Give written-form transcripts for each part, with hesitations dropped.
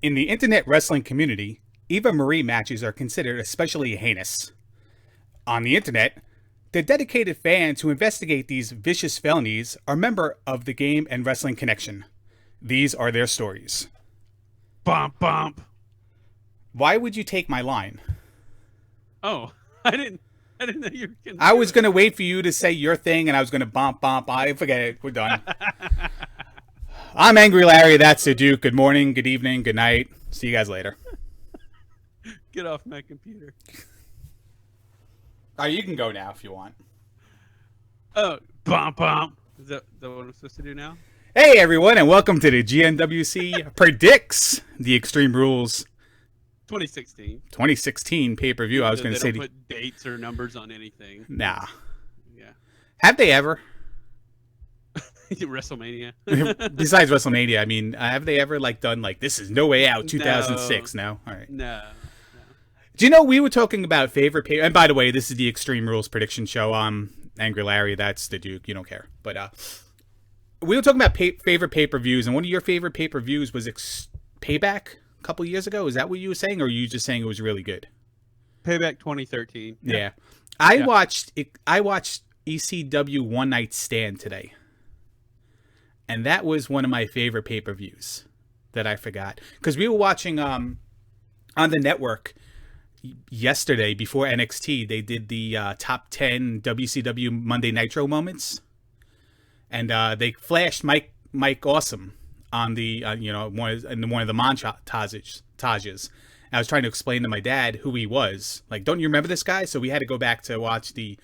In the internet wrestling community, Eva Marie matches are considered especially heinous. On the internet, the dedicated fans who investigate these vicious felonies are member of the Game and Wrestling Connection. These are their stories. Bump, bump. Why would you take my line? Oh, I didn't know you were going to. I was going to wait for you to say your thing, and I was going to bump. I forget it. We're done. I'm Angry Larry. That's the Duke. Good morning, good evening, good night. See you guys later. Get off my computer. Oh, you can go now if you want. Oh, bump, bump. Is that what I'm supposed to do now? Hey, everyone, and welcome to the GnWC Predicts the Extreme Rules 2016 pay-per-view. I was going to say... They don't put dates or numbers on anything. Nah. Yeah. Have they ever? WrestleMania. Besides WrestleMania, I mean, have they ever done this is No Way Out 2006? No? All right. No. Do you know we were talking about favorite pay... And by the way, this is the Extreme Rules prediction show. I'm Angry Larry. That's the Duke. You don't care. But we were talking about favorite pay-per-views, and one of your favorite pay-per-views was Payback a couple years ago. Is that what you were saying, or are you just saying it was really good? Payback 2013. Yeah. I watched ECW One Night Stand today. And that was one of my favorite pay-per-views that I forgot. Because we were watching on the network yesterday before NXT. They did the top 10 WCW Monday Nitro moments. And they flashed Mike Awesome on the, one of the montages. I was trying to explain to my dad who he was. Don't you remember this guy? So we had to go back to watch the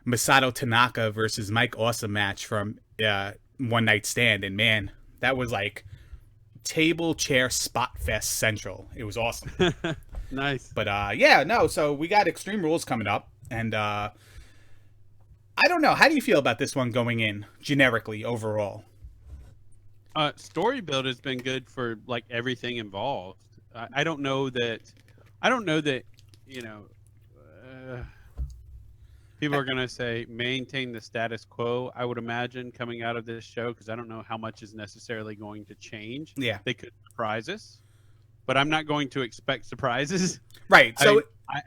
Masato Tanaka versus Mike Awesome match from... One Night Stand, and man, that was table chair spot fest central. It was awesome. Nice. But so we got Extreme Rules coming up, and I don't know, how do you feel about this one going in generically overall? Story build has been good for everything involved. I don't know that people are going to say maintain the status quo, I would imagine, coming out of this show, because I don't know how much is necessarily going to change. Yeah. They could surprise us, but I'm not going to expect surprises. Right. So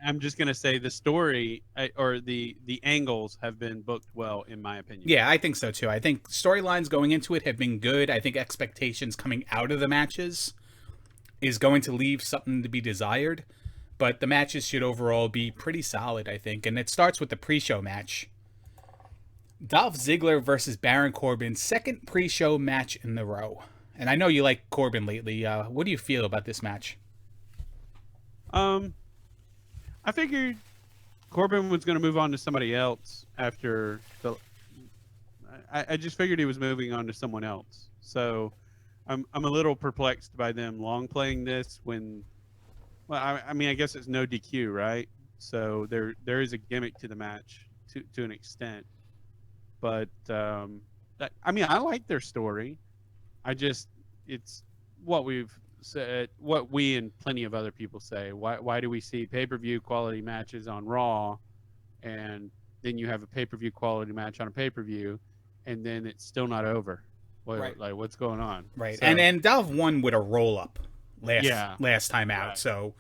I'm just going to say the story or the angles have been booked well, in my opinion. Yeah, I think so, too. I think storylines going into it have been good. I think expectations coming out of the matches is going to leave something to be desired. But the matches should overall be pretty solid, I think. And it starts with the pre-show match. Dolph Ziggler versus Baron Corbin, second pre-show match in a row. And I know you like Corbin lately. What do you feel about this match? I figured Corbin was going to move on to somebody else after the... I just figured he was moving on to someone else. So I'm a little perplexed by them long playing this when... Well, I mean, I guess it's no DQ, right? So there is a gimmick to the match to an extent. But, I mean, I like their story. It's what we've said, what we and plenty of other people say. Why do we see pay-per-view quality matches on Raw, and then you have a pay-per-view quality match on a pay-per-view, and then it's still not over? Right. What's going on? Right. So, and Dolph won with a roll-up. Last time out. Right. So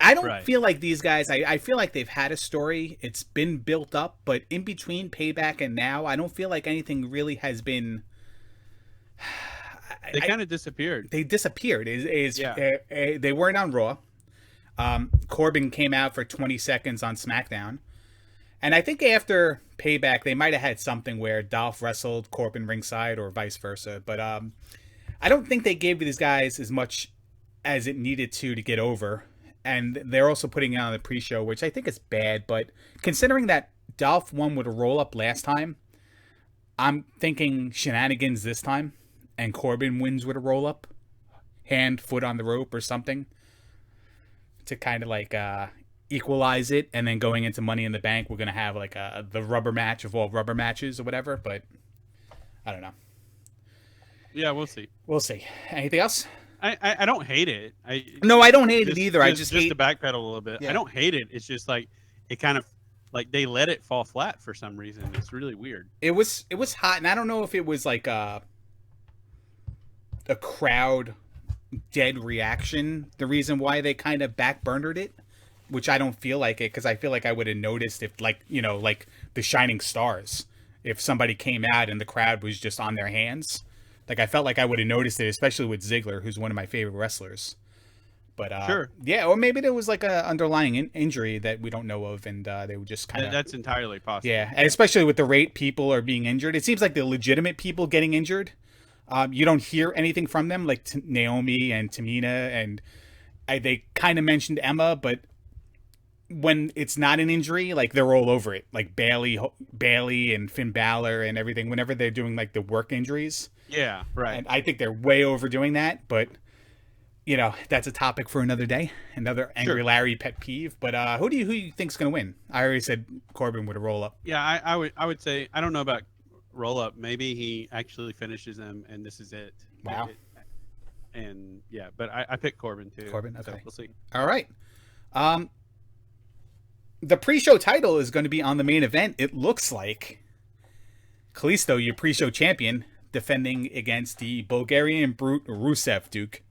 I don't feel like these guys, I feel like they've had a story. It's been built up, but in between Payback and now, I don't feel like anything really has been... They kind of disappeared. They disappeared. They weren't on Raw. Corbin came out for 20 seconds on SmackDown. And I think after Payback, they might have had something where Dolph wrestled Corbin ringside or vice versa. But I don't think they gave these guys as much as it needed to get over. And they're also putting it on the pre-show, which I think is bad. But considering that Dolph won with a roll-up last time, I'm thinking shenanigans this time. And Corbin wins with a roll-up. Hand, foot on the rope or something. To kind of equalize it. And then going into Money in the Bank, we're going to have the rubber match of all rubber matches or whatever. But I don't know. Yeah, we'll see. We'll see. Anything else? I don't hate it. No, I don't hate it either. I just hate to backpedal a little bit. Yeah. I don't hate it. It's just it kind of they let it fall flat for some reason. It's really weird. It was hot, and I don't know if it was a crowd dead reaction the reason why they kind of backburnered it, which I don't feel like it, because I feel like I would have noticed if, like, like the Shining Stars, if somebody came out and the crowd was just on their hands. Like, I felt like I would have noticed it, especially with Ziggler, who's one of my favorite wrestlers. But sure, yeah, or maybe there was like a underlying injury that we don't know of, and they would just kind of. That's entirely possible. Yeah, and especially with the rate people are being injured, it seems like the legitimate people getting injured. You don't hear anything from them, like Naomi and Tamina, and they kind of mentioned Emma, but when it's not an injury, like they're all over it, like Bailey and Finn Balor and everything. Whenever they're doing like the work injuries, yeah, right. and I think they're way overdoing that, but. That's a topic for another day. Another Angry Larry pet peeve. But who do you think's going to win? I already said Corbin would roll up. Yeah, I would say, I don't know about roll up. Maybe he actually finishes them, and this is it. Wow. And yeah, but I picked Corbin too. Corbin, okay. So we'll see. All right. The pre-show title is going to be on the main event. It looks like Kalisto, your pre-show champion, defending against the Bulgarian brute Rusev Duke.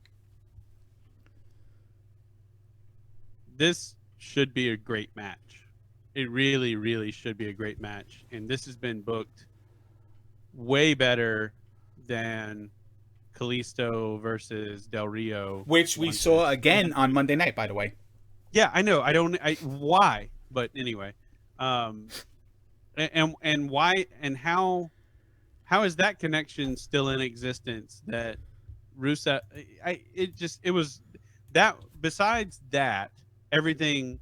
This should be a great match. It really, really should be a great match. And this has been booked way better than Kalisto versus Del Rio. Which we saw again on Monday night, by the way. Yeah, I know. Why? But anyway. And why and how is that connection still in existence that Rusev it was that besides that everything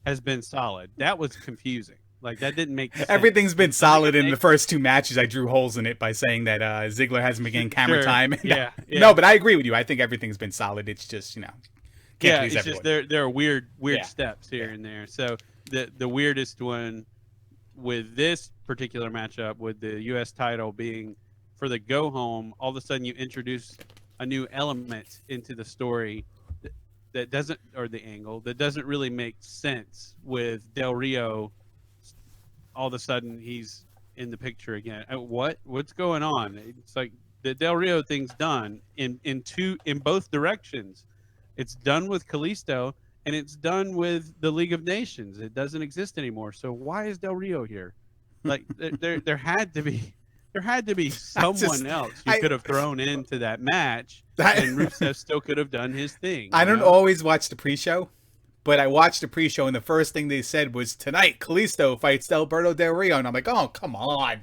has been solid. That was confusing. Like, that didn't make sense. Everything's been solid in the first two matches. I drew holes in it by saying that Ziggler hasn't been getting camera time. Yeah. No, but I agree with you. I think everything's been solid. It's just, can't please it's everyone. just there are weird steps here and there. So the weirdest one with this particular matchup, with the U.S. title being for the go home, all of a sudden you introduce a new element into the story that doesn't, or the angle that doesn't really make sense, with Del Rio. All of a sudden he's in the picture again. What's going on? It's like the Del Rio thing's done in both directions. It's done with Kalisto and it's done with the League of Nations. It doesn't exist anymore. So why is Del Rio here? Like there had to be someone else you could have thrown into that match, and Rusev still could have done his thing. I don't always watch the pre-show, but I watched the pre-show, and the first thing they said was, tonight, Kalisto fights Alberto Del Rio. And I'm like, oh, come on.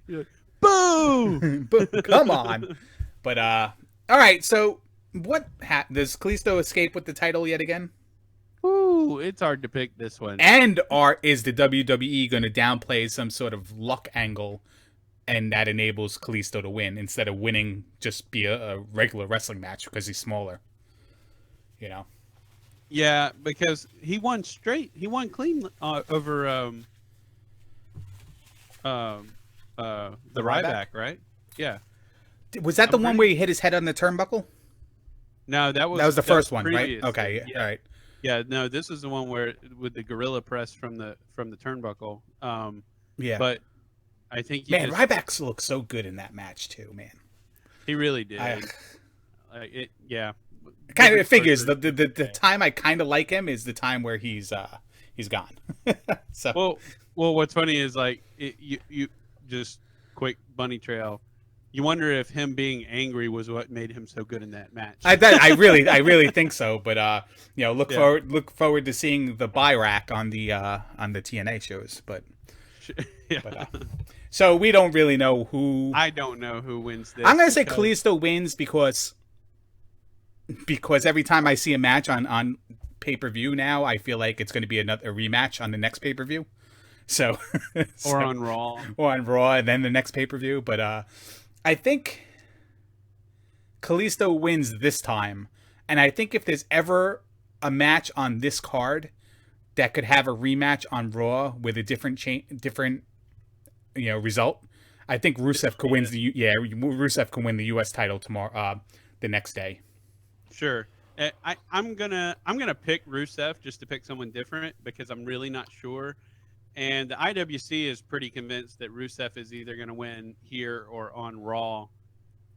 You're like, boo! Come on. But, all right, so what does Kalisto escape with the title yet again? Ooh, it's hard to pick this one. And is the WWE going to downplay some sort of luck angle, and that enables Kalisto to win instead of winning just be a regular wrestling match because he's smaller? Yeah, because he won straight. He won clean over the Ryback, right? Yeah. Was that the one where he hit his head on the turnbuckle? No, that was the first one, previous. Right? Okay, yeah. All right. Yeah, no, this is the one where with the gorilla press from the turnbuckle. Yeah. But I think Ryback looked so good in that match too, man. He really did. Yeah. Kind of figures the time I kind of like him is the time where he's gone. So well, what's funny is like you just quick bunny trail. You wonder if him being angry was what made him so good in that match. I really think so. But look forward to seeing the Byrack on the TNA shows. But so we don't really know who. I don't know who wins this. I'm gonna say Kalisto wins because every time I see a match on pay-per-view now, I feel like it's going to be a rematch on the next pay-per-view. So or on Raw, and then the next pay-per-view. But I think Kalisto wins this time, and I think if there's ever a match on this card that could have a rematch on Raw with a different result, I think Rusev could win Rusev can win the U.S. title tomorrow, the next day. Sure. I'm gonna pick Rusev just to pick someone different because I'm really not sure. And the IWC is pretty convinced that Rusev is either going to win here or on Raw.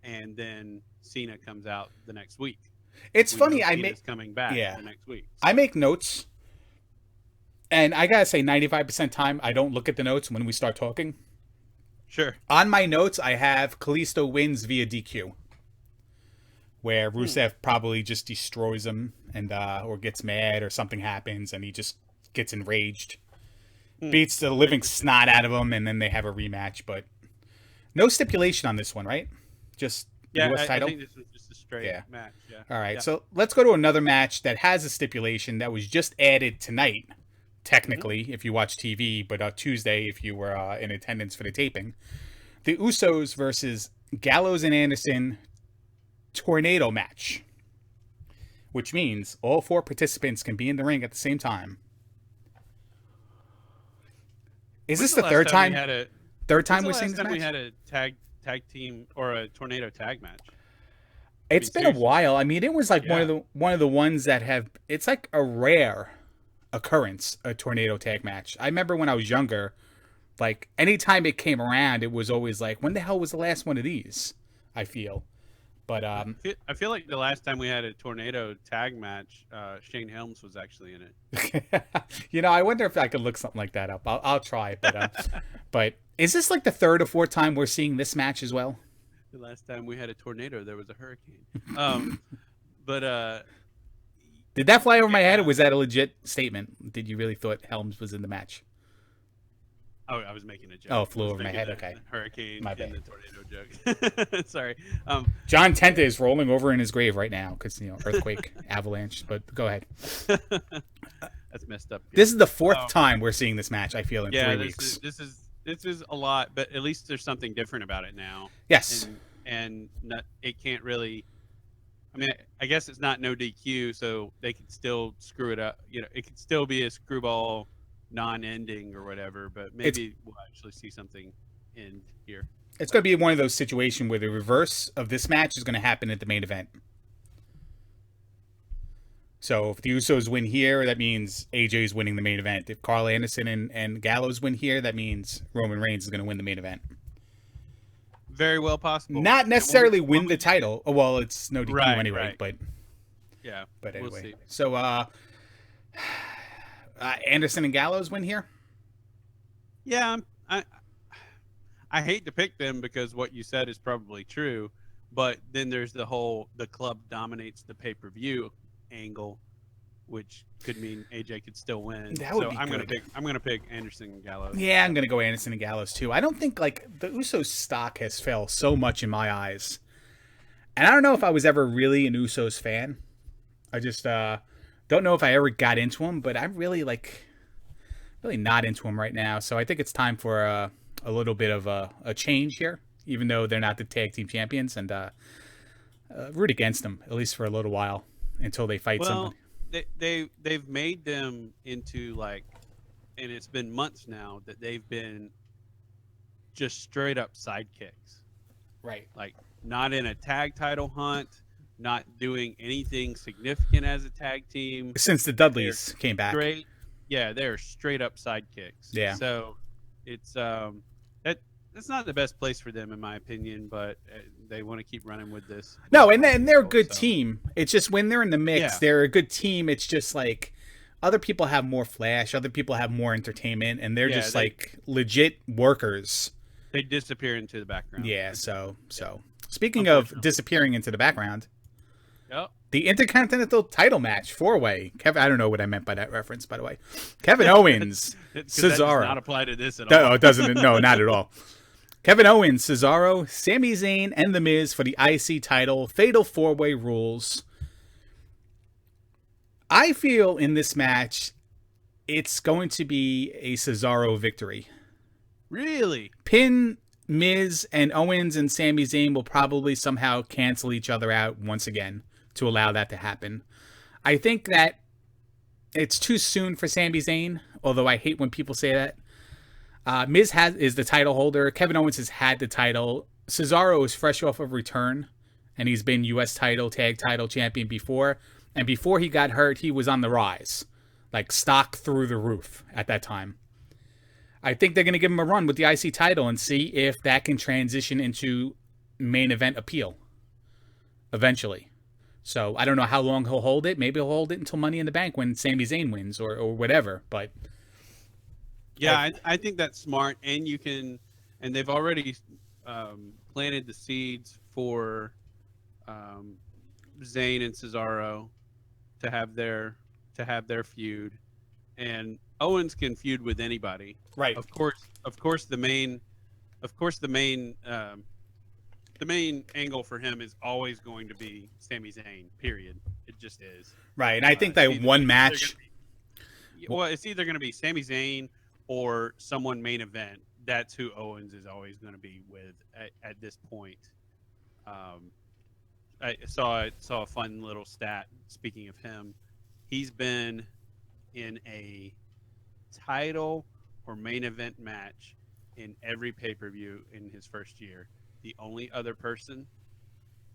and then Cena comes out the next week. It's funny. Cena's coming back the next week. So. I make notes, and I gotta say, 95% time I don't look at the notes when we start talking. Sure. On my notes, I have Kalisto wins via DQ, where Rusev probably just destroys him and or gets mad or something happens and he just gets enraged, beats the living snot out of him, and then they have a rematch. But no stipulation on this one, right? Just US title. I think this was just a straight match. Yeah. All right, so let's go to another match that has a stipulation that was just added tonight. Technically, if you watch TV, but Tuesday if you were in attendance for the taping. The Usos versus Gallows and Anderson tornado match, which means all 4 participants can be in the ring at the same time. Is this the third time? Third time we've seen this match? We had a tag team or a tornado tag match. It's been a while. I mean, it was like one of the ones that have. It's like a rare occurrence, a tornado tag match. I remember when I was younger, like anytime it came around, it was always like, when the hell was the last one of these? I feel. But I feel like the last time we had a tornado tag match, Shane Helms was actually in it. I wonder if I could look something like that up. I'll try. But is this like the 3rd or 4th time we're seeing this match as well? The last time we had a tornado, there was a hurricane. Did that fly over my head, or was that a legit statement? Did you really thought Helms was in the match? Oh, I was making a joke. Oh, it flew over my head. Okay. Hurricane My bad. and the tornado joke. Sorry. John Tenta is rolling over in his grave right now because, earthquake, avalanche. But go ahead. That's messed up. This is the 4th time we're seeing this match, I feel, in 3 weeks. This is a lot, but at least there's something different about it now. Yes. And it can't really. I mean, I guess it's not no DQ, so they could still screw it up. It could still be a screwball non-ending or whatever, but maybe we'll actually see something end here. It's going to be one of those situations where the reverse of this match is going to happen at the main event. So if the Usos win here, that means AJ is winning the main event. If Carl Anderson and Gallows win here, that means Roman Reigns is going to win the main event. Very well possible. Not necessarily win the title. Oh, well, it's no DQ anyway, but yeah. But anyway, we'll see. So Anderson and Gallows win here. Yeah, I hate to pick them because what you said is probably true, but then there's the club dominates the pay-per-view angle, which could mean AJ could still win. That would be I'm gonna pick Anderson and Gallows. Yeah, I'm gonna go Anderson and Gallows too. I don't think the Usos stock has fell so much in my eyes, and I don't know if I was ever really an Usos fan. I just don't know if I ever got into them, but I'm really not into them right now. So I think it's time for a little bit of a change here, even though they're not the tag team champions, and root against them at least for a little while until they fight someone. They've made them into and it's been months now that they've been just straight up sidekicks. Right. Like not in a tag title hunt, not doing anything significant as a tag team. Since the Dudleys came back. They're straight up sidekicks. Yeah. So it's that's not the best place for them in my opinion, but they want to keep running with this. No, and they're a good team. It's just when they're in the mix, they're a good team. It's just like other people have more flash, other people have more entertainment, and they're just legit workers. They disappear into the background. Yeah, so speaking of disappearing into the background, the Intercontinental title match, 4-way. Kevin, I don't know what I meant by that reference, by the way. Kevin Owens, Cesaro. That does not apply to this at all. No, it doesn't. No, not at all. Kevin Owens, Cesaro, Sami Zayn, and The Miz for the IC title. Fatal 4-way rules. I feel in this match, it's going to be a Cesaro victory. Really? Pin, Miz, and Owens and Sami Zayn will probably somehow cancel each other out once again to allow that to happen. I think that it's too soon for Sami Zayn, although I hate when people say that. Miz is the title holder. Kevin Owens has had the title. Cesaro is fresh off of return, and he's been U.S. title, tag title champion before. And before he got hurt, he was on the rise. Like stock through the roof at that time. I think they're going to give him a run with the IC title and see if that can transition into main event appeal eventually. So I don't know how long he'll hold it. Maybe he'll hold it until Money in the Bank when Sami Zayn wins or whatever. But yeah, I think that's smart. And they've already planted the seeds for Zayn and Cesaro to have their feud, and Owens can feud with anybody. Right. Of course, the main angle for him is always going to be Sami Zayn. Period. It just is. Right, and I think that one match. It's either going to be Sami Zayn or someone main event. That's who Owens is always going to be with at this point. I saw a fun little stat. Speaking of him, he's been in a title or main event match in every pay-per-view in his first year. The only other person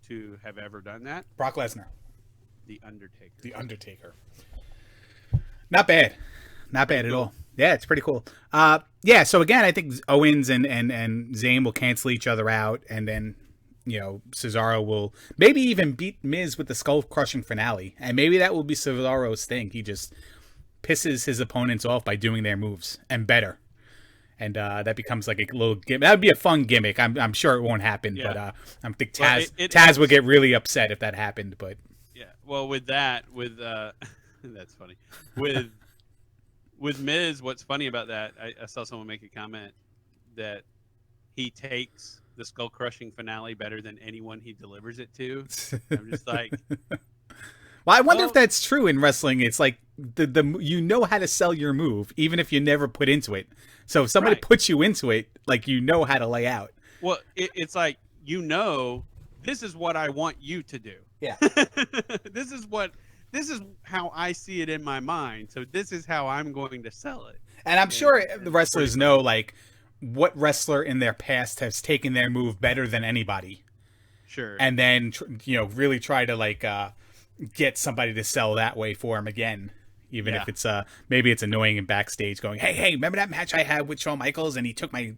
to have ever done that, Brock Lesnar. The Undertaker. The Undertaker. Not bad. Not bad at all. Yeah, it's pretty cool. Yeah, so again, I think Owens and Zayn will cancel each other out, and then, Cesaro will maybe even beat Miz with the skull-crushing finale, and maybe that will be Cesaro's thing. He just pisses his opponents off by doing their moves, and better. And that becomes like a little gimmick. That would be a fun gimmick. I'm sure it won't happen, but I think Taz would get really upset if that happened. But yeah, well, that's funny. With Miz, what's funny about that? I saw someone make a comment that he takes the skull crushing finale better than anyone he delivers it to. I'm just like, well, I wonder if that's true in wrestling. It's like the you know how to sell your move, even if you never put into it. So if somebody puts you into it, like how to lay out. Well, it's like, this is what I want you to do. Yeah. This is how I see it in my mind. So this is how I'm going to sell it. And I'm sure the wrestlers know, like, what wrestler in their past has taken their move better than anybody. Sure. And then, really try to, like, get somebody to sell that way for him again. Even if it's maybe it's annoying in backstage going, hey, remember that match I had with Shawn Michaels and he took my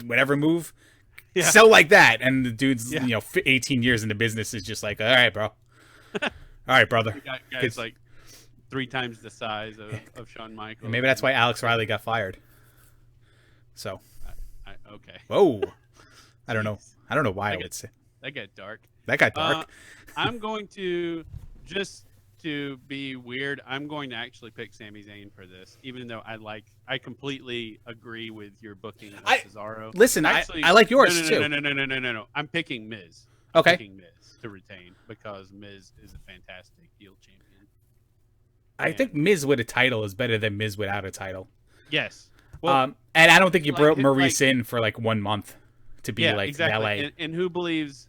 whatever move? Yeah. Sell like that. And the dude's, 18 years in the business is just like, all right, bro. All right, brother. Guy's like 3 times the size of Shawn Michaels. And maybe that's why Alex Riley got fired. So. Okay. Whoa. I don't know. I don't know why I would say. That got dark. That got dark. I'm going to to be weird, I'm going to actually pick Sami Zayn for this, even though I completely agree with your booking of Cesaro. Listen, actually, I like yours too. No. I'm picking Miz. Okay. I'm picking Miz to retain because Miz is a fantastic heel champion. I think Miz with a title is better than Miz without a title. Yes. Well, and I don't think you brought Maurice in for like 1 month to be exactly. LA. And who believes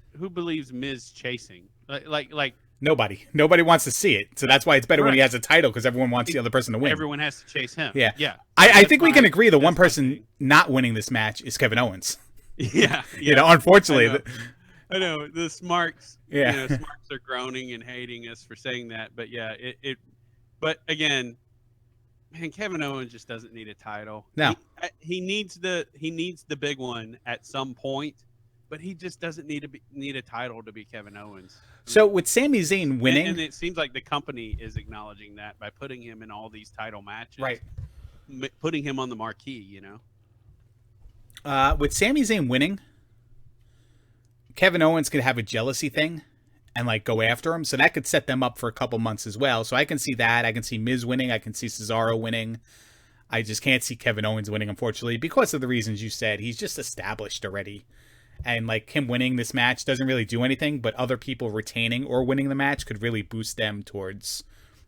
Miz chasing? Like Nobody wants to see it, so that's why it's better when he has a title because everyone wants the other person to win. Everyone has to chase him. Yeah. I think we can agree the one person not winning this match is Kevin Owens. Yeah. Unfortunately. I know the Smarks. Yeah. Smarks are groaning and hating us for saying that, but yeah, But again, man, Kevin Owens just doesn't need a title. No, he needs the big one at some point, but he just doesn't need a title to be Kevin Owens. So with Sami Zayn winning, and it seems like the company is acknowledging that by putting him in all these title matches, right? Putting him on the marquee, With Sami Zayn winning, Kevin Owens could have a jealousy thing and go after him, so that could set them up for a couple months as well. So I can see that. I can see Miz winning. I can see Cesaro winning. I just can't see Kevin Owens winning, unfortunately, because of the reasons you said. He's just established already. And him winning this match doesn't really do anything, but other people retaining or winning the match could really boost them towards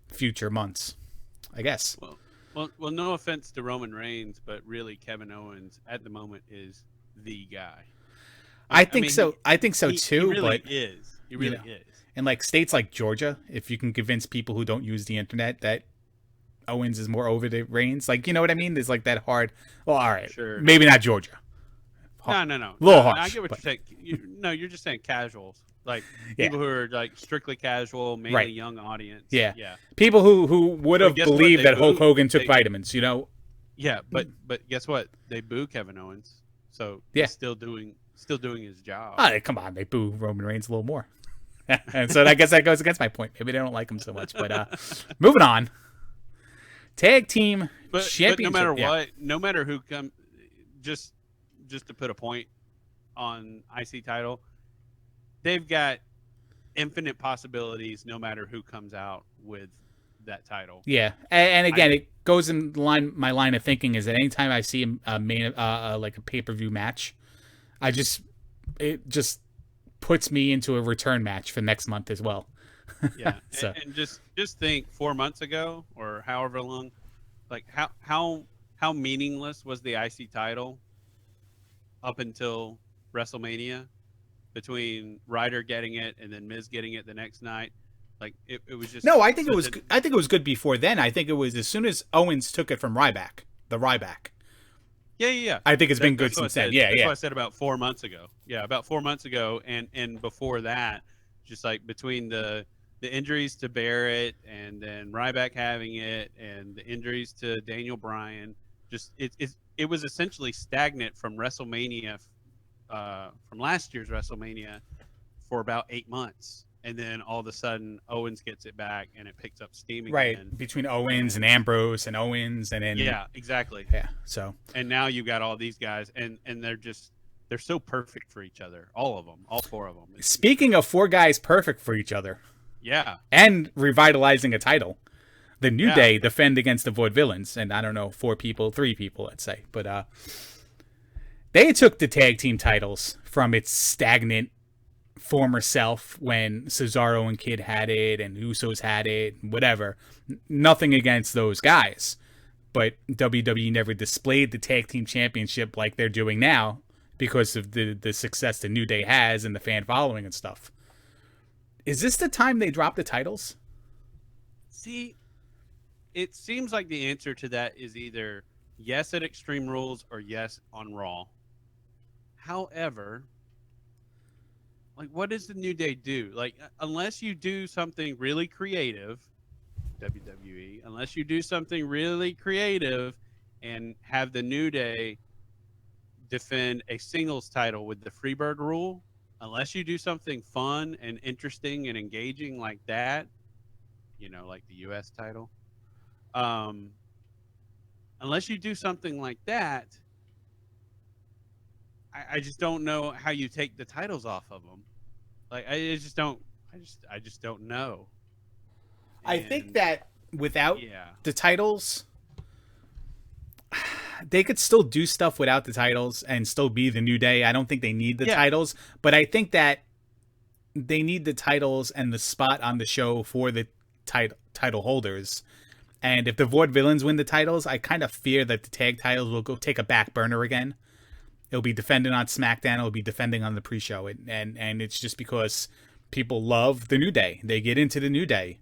future months, I guess. Well, no offense to Roman Reigns, but really Kevin Owens at the moment is the guy. I think so too. He really but is. He really is. In states like Georgia, if you can convince people who don't use the internet that Owens is more over the Reigns, you know what I mean? There's that hard. Well, all right, sure. Maybe not Georgia. No. A little harsh. I get what you're saying. You're just saying casuals, people who are strictly casual, mainly young audience. Yeah. People who would have believed that Hulk Hogan took vitamins. Yeah, but guess what? They boo Kevin Owens, so he's still doing still doing his job. Come on, they boo Roman Reigns a little more. And so I guess that goes against my point. Maybe they don't like him so much. But moving on. Tag team championship. But no matter what, no matter who comes, just to put a point on IC title, they've got infinite possibilities no matter who comes out with that title. Yeah. And again, it goes in my line of thinking is that anytime I see a main like a pay-per-view match, it just puts me into a return match for next month as well. Yeah. So. And just think 4 months ago or however long, like how meaningless was the IC title up until WrestleMania, between Ryder getting it and then Miz getting it the next night. Like it was just I think it was good before then. I think it was as soon as Owens took it from Ryback. Yeah. I think it's been good since then. That's what I said about 4 months ago. Yeah, about 4 months ago, and before that, just like between the injuries to Barrett and then Ryback having it, and the injuries to Daniel Bryan, just it was essentially stagnant from WrestleMania, from last year's WrestleMania, for about 8 months. And then all of a sudden, Owens gets it back, and it picks up steam again. Right, between Owens and Ambrose and Owens, and then yeah, exactly. Yeah, so and now you've got all these guys, and they're so perfect for each other, all of them, all four of them. Speaking of four guys perfect for each other, yeah, and revitalizing a title, the New Day defend against the Vaudevillains, and I don't know, 3 people, let's say, but they took the tag team titles from its stagnant former self when Cesaro and Kid had it and Usos had it, whatever. Nothing against those guys, but WWE never displayed the tag team championship like they're doing now because of the success the New Day has and the fan following and stuff. Is this the time they drop the titles? See, it seems like the answer to that is either yes at Extreme Rules or yes on Raw. However, like, what does the New Day do? Like, unless you do something really creative, WWE, unless you do something really creative and have the New Day defend a singles title with the Freebird rule, unless you do something fun and interesting and engaging like that, you know, like the U.S. title, unless you do something like that, I just don't know how you take the titles off of them. Like, I just don't know. I think that without the titles, they could still do stuff without the titles and still be the New Day. I don't think they need the titles, but I think that they need the titles and the spot on the show for the title holders. And if the Vaudevillains win the titles, I kind of fear that the tag titles will go take a back burner again. It'll be defending on SmackDown. It'll be defending on the pre-show. And it's just because people love the New Day. They get into the New Day.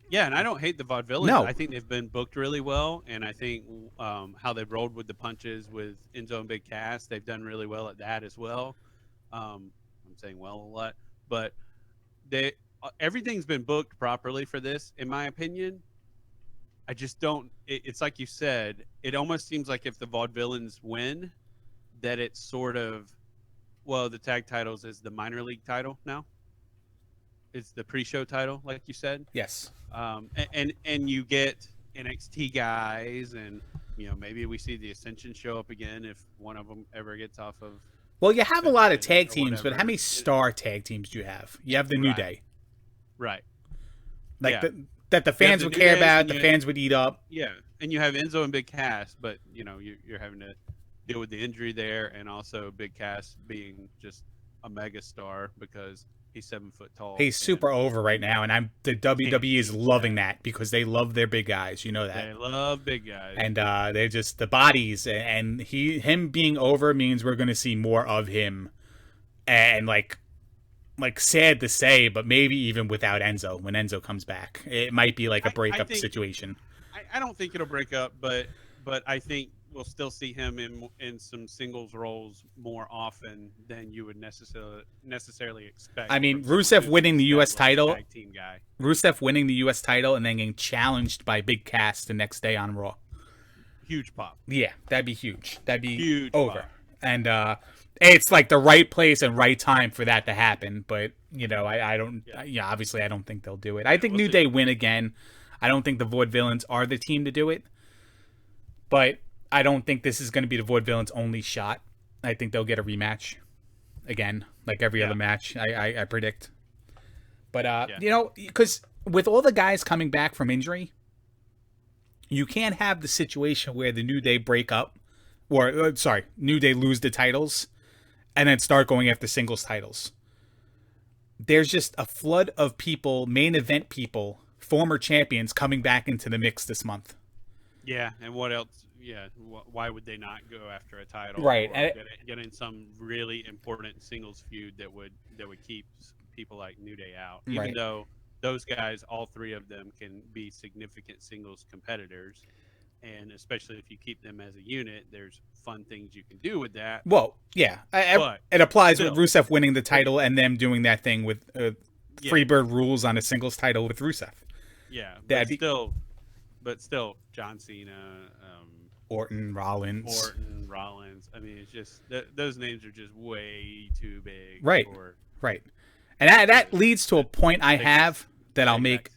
Yeah, and I don't hate the Vaudevillains. No. I think they've been booked really well. And I think how they've rolled with the punches with Enzo and Big Cass, they've done really well at that as well. I'm saying well a lot. But everything's been booked properly for this, in my opinion. I just don't... It's like you said, it almost seems like if the Vaudevillains win, that it's sort of, well, the tag titles is the minor league title now. It's the pre-show title, like you said. Yes. And you get NXT guys, and you know, maybe we see the Ascension show up again if one of them ever gets off of. Well, you have a lot of tag teams, but how many star tag teams do you have? You have the New Day, right? Like that the fans would care about, the fans would eat up. Yeah, and you have Enzo and Big Cass, but you know, you're having to deal with the injury there, and also Big Cass being just a mega star because he's 7 foot tall. He's super over right now, and the WWE is loving that because they love their big guys. You know that they love big guys, and they're just the bodies. And him being over means we're going to see more of him. And like sad to say, but maybe even without Enzo, when Enzo comes back, it might be like a breakup situation. I don't think it'll break up, but I think we'll still see him in some singles roles more often than you would necessarily expect. I mean, Rusev winning the U.S. title, tag team guy. Rusev winning the U.S. title, and then getting challenged by Big Cass the next day on Raw. Huge pop. Yeah, that'd be huge. That'd be huge over. Pop. And It's like the right place and right time for that to happen. But, I don't, obviously I don't think they'll do it. I think New Day win again. I don't think the Vaudevillains are the team to do it. But I don't think this is going to be the Vaudevillains' only shot. I think they'll get a rematch again, like every other match, I predict. But, because with all the guys coming back from injury, you can't have the situation where the New Day break up, or, New Day lose the titles, and then start going after singles titles. There's just a flood of people, main event people, former champions coming back into the mix this month. Yeah, and what else? Yeah, why would they not go after a title? Right, or get in some really important singles feud that would keep people like New Day out, even though those guys, all three of them, can be significant singles competitors, and especially if you keep them as a unit, there's fun things you can do with that. Well, yeah, it applies with Rusev winning the title and them doing that thing with Freebird rules on a singles title with Rusev. Yeah, but still, John Cena, Orton, Rollins. I mean, it's just those names are just way too big. Right. And that leads to a point I have that I'll make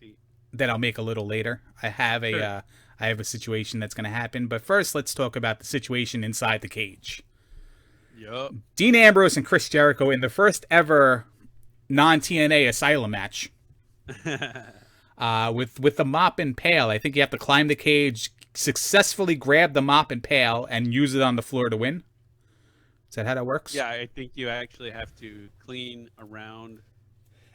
a little later. I have a situation that's going to happen, but first let's talk about the situation inside the cage. Yup. Dean Ambrose and Chris Jericho in the first ever non-TNA Asylum match. With the mop and pail. I think you have to climb the cage, successfully grab the mop and pail, and use it on the floor to win. Is that how that works? Yeah, I think you actually have to clean around.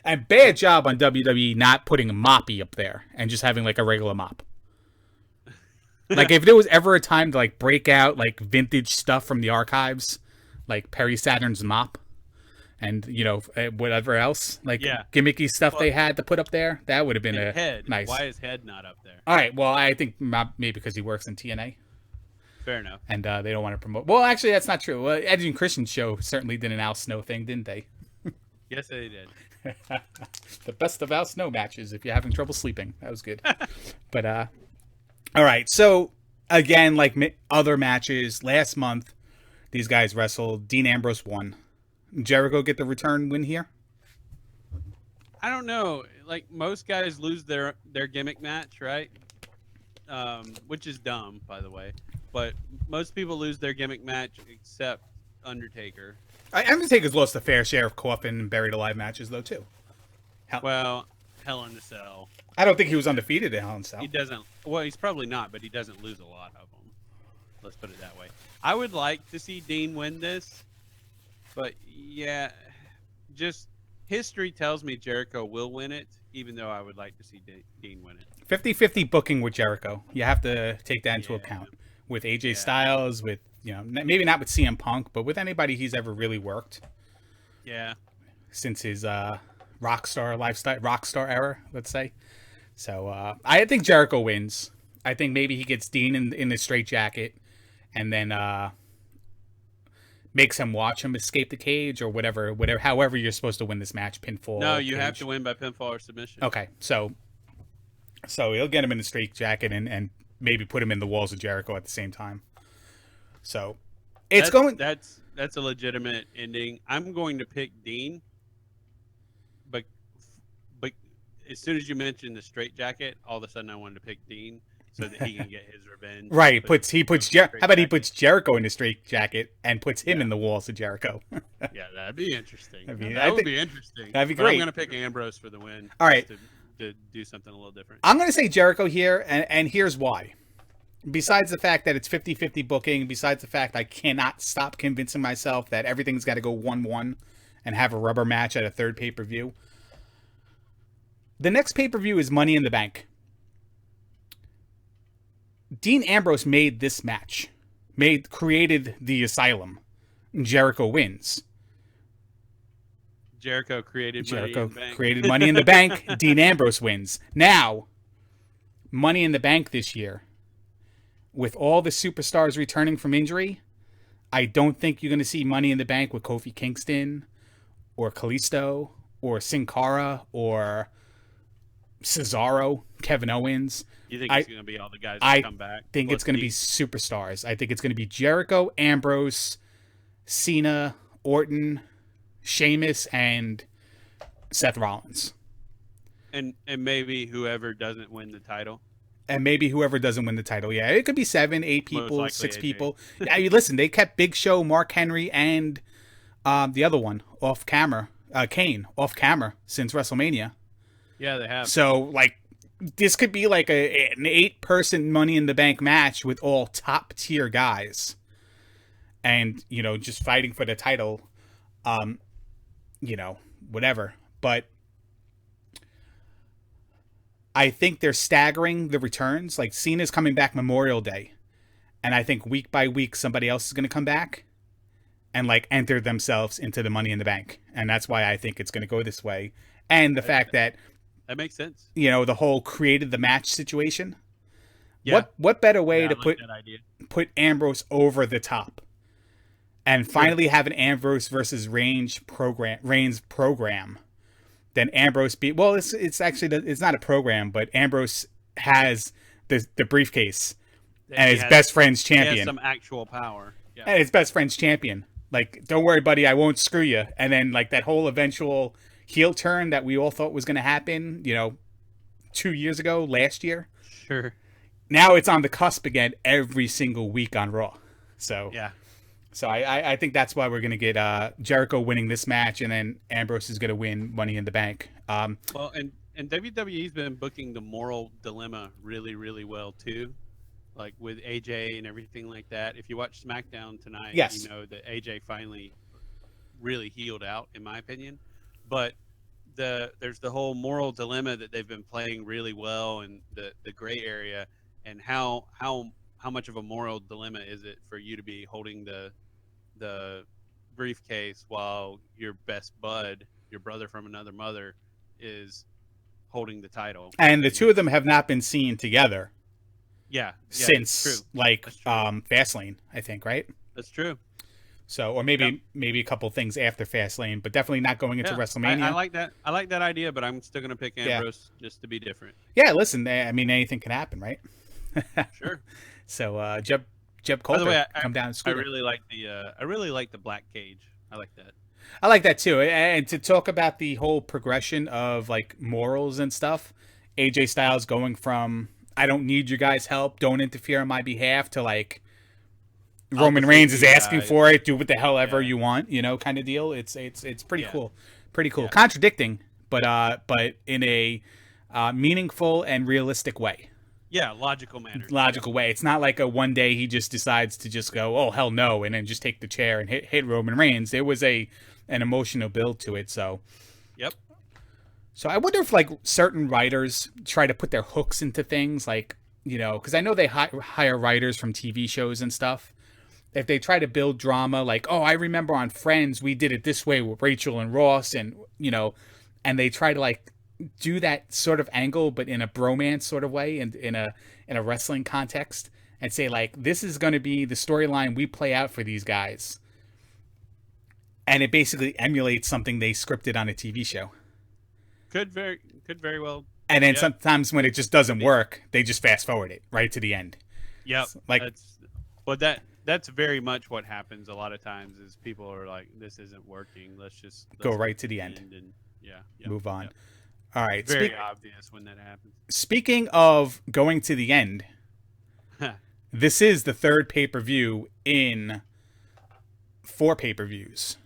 And bad job on WWE not putting a moppy up there and just having like a regular mop. Like if there was ever a time to like break out like vintage stuff from the archives, like Perry Saturn's mop, and whatever else like gimmicky stuff they had to put up there, that would have been Head. Nice. Why is Head not up there? All right, well I think maybe because he works in TNA. Fair enough. And they don't want to promote. Well, actually that's not true. Edge and Christian's show certainly did an Al Snow thing, didn't they? Yes, they did. The best of Al Snow matches if you're having trouble sleeping. That was good. But all right, so again, like other matches last month, these guys wrestled. Dean Ambrose won. Jericho get the return win here? I don't know. Like most guys lose their gimmick match, right? Which is dumb, by the way. But most people lose their gimmick match except Undertaker. Undertaker's lost a fair share of coffin and buried alive matches though too. Well, Hell in a Cell. I don't think he was undefeated in Hell in a Cell. He doesn't. Well, he's probably not, but he doesn't lose a lot of them. Let's put it that way. I would like to see Dean win this. But, yeah, just history tells me Jericho will win it, even though I would like to see Dean win it. 50-50 booking with Jericho. You have to take that into account. With AJ Styles, with, maybe not with CM Punk, but with anybody he's ever really worked. Yeah. Since his rockstar era, let's say. So, I think Jericho wins. I think maybe he gets Dean in the straitjacket, and then makes him watch him escape the cage or whatever, however you're supposed to win this match, pinfall. No, you have to win by pinfall or submission. Okay, so he'll get him in the straitjacket and maybe put him in the walls of Jericho at the same time. So that's a legitimate ending. I'm going to pick Dean, but as soon as you mentioned the straitjacket, all of a sudden I wanted to pick Dean. So that he can get his revenge. Right. How about he puts Jericho in the straitjacket and puts him in the walls of Jericho? Yeah, that'd be interesting. That would be interesting. That'd be great. But I'm going to pick Ambrose for the win. All right. To do something a little different. I'm going to say Jericho here, and here's why. Besides the fact that it's 50-50 booking, besides the fact I cannot stop convincing myself that everything's got to go 1-1 and have a rubber match at a third pay-per-view. The next pay-per-view is Money in the Bank. Dean Ambrose made this match. Created the Asylum. Jericho wins. Jericho created Money in the Bank. Created Money in the Bank. Dean Ambrose wins. Now, Money in the Bank this year, with all the superstars returning from injury, I don't think you're going to see Money in the Bank with Kofi Kingston or Kalisto or Sin Cara or Cesaro, Kevin Owens. You think it's going to be all the guys that come back? I think it's going to be superstars. I think it's going to be Jericho, Ambrose, Cena, Orton, Sheamus, and Seth Rollins. And maybe whoever doesn't win the title. And maybe whoever doesn't win the title. Yeah, it could be 7, 8 people, 6 AJ. people. Yeah, listen, they kept Big Show, Mark Henry, and the other one off camera, Kane, off camera since WrestleMania. Yeah, they have. So, like, this could be like an 8-person Money in the Bank match with all top-tier guys. And, you know, just fighting for the title, you know, whatever. But I think they're staggering the returns. Like, Cena's coming back Memorial Day. And I think week by week, somebody else is going to come back and, like, enter themselves into the Money in the Bank. And that's why I think it's going to go this way. And the fact that... That makes sense. You know, the whole created the match situation. Yeah. What better way to like put Ambrose over the top? And finally have an Ambrose versus Reigns program. Then Ambrose beat. Well, it's actually it's not a program, but Ambrose has the briefcase and his best friend's champion. He has some actual power. Yeah. And his best friend's champion. Like, don't worry, buddy, I won't screw you. And then like that whole eventual heel turn that we all thought was going to happen, you know, 2 years ago, last year. Sure. Now it's on the cusp again every single week on Raw. So yeah. So I think that's why we're going to get Jericho winning this match, and then Ambrose is going to win Money in the Bank. Well, and WWE's been booking the moral dilemma really, really well, too. Like with AJ and everything like that. If you watch SmackDown tonight, yes, you know that AJ finally really healed out, in my opinion. But there's the whole moral dilemma that they've been playing really well, and the gray area, and how much of a moral dilemma is it for you to be holding the briefcase while your best bud, your brother from another mother, is holding the title? And the two of them have not been seen together. Yeah, since like Fastlane, I think, right? That's true. So, or maybe a couple things after Fastlane, but definitely not going into WrestleMania. I like that. I like that idea, but I'm still going to pick Ambrose just to be different. Yeah, listen, I mean, anything can happen, right? Sure. So, Jeb Coulter, by the way, come down and scooter. I really like the black cage. I like that. I like that too. And to talk about the whole progression of like morals and stuff, AJ Styles going from I don't need your guys' help, don't interfere on my behalf, to like Roman Reigns is asking for it, do what the hell ever you want, you know, kind of deal. It's pretty cool. Pretty cool. Yeah. Contradicting, but in a meaningful and realistic way. Yeah, logical manner. Logical way. It's not like a one day he just decides to just go, oh hell no, and then just take the chair and hit Roman Reigns. There was an emotional build to it. So, yep. So I wonder if like certain writers try to put their hooks into things, like, you know, because I know they hire writers from TV shows and stuff. If they try to build drama, like, oh, I remember on Friends we did it this way with Rachel and Ross, and you know, and they try to like do that sort of angle, but in a bromance sort of way, and in a wrestling context, and say like, this is going to be the storyline we play out for these guys, and it basically emulates something they scripted on a TV show. Could very well. And then sometimes when it just doesn't work, they just fast forward it right to the end. Yep. So, like, that's very much what happens a lot of times. Is people are like, this isn't working. Let's go right to the end and move on. Yep. All right. Very obvious when that happens. Speaking of going to the end, this is the third pay-per-view in 4 pay-per-views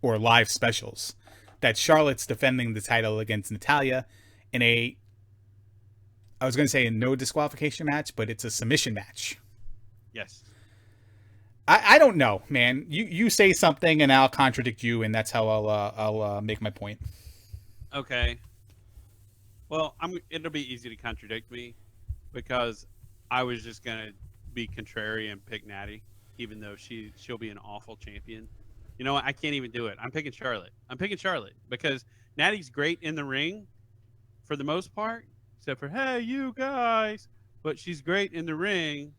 or live specials that Charlotte's defending the title against Natalya in I was going to say a no disqualification match, but it's a submission match. Yes. I don't know, man. You say something and I'll contradict you, and that's how I'll make my point. Okay. Well, it'll be easy to contradict me because I was just gonna be contrary and pick Natty, even though she'll be an awful champion. You know what? I can't even do it. I'm picking Charlotte. Because Natty's great in the ring for the most part, except for, hey, you guys. But she's great in the ring.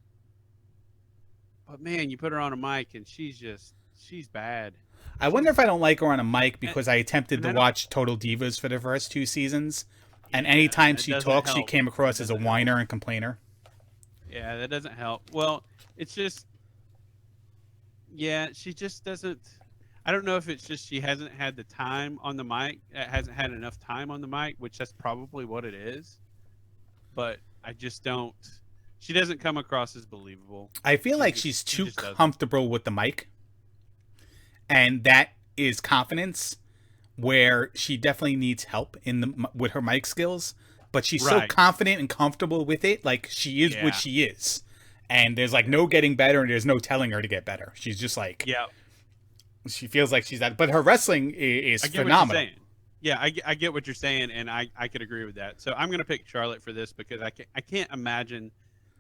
But, man, you put her on a mic, and she's bad. I wonder if I don't like her on a mic because I attempted to watch Total Divas for the first 2 seasons. And anytime she talks, she came across as a whiner and complainer. Yeah, that doesn't help. Well, it's just... Yeah, she just doesn't... I don't know if it's just she hasn't had the time on the mic, hasn't had enough time on the mic, which that's probably what it is. But I just don't. She doesn't come across as believable. I feel like she's too comfortable with the mic, and that is confidence, where she definitely needs help with her mic skills. But she's so confident and comfortable with it, like she is what she is, and there's like no getting better, and there's no telling her to get better. She's just like, she feels like she's that. But her wrestling is phenomenal. Yeah, I get what you're saying, and I could agree with that. So I'm gonna pick Charlotte for this because I can't imagine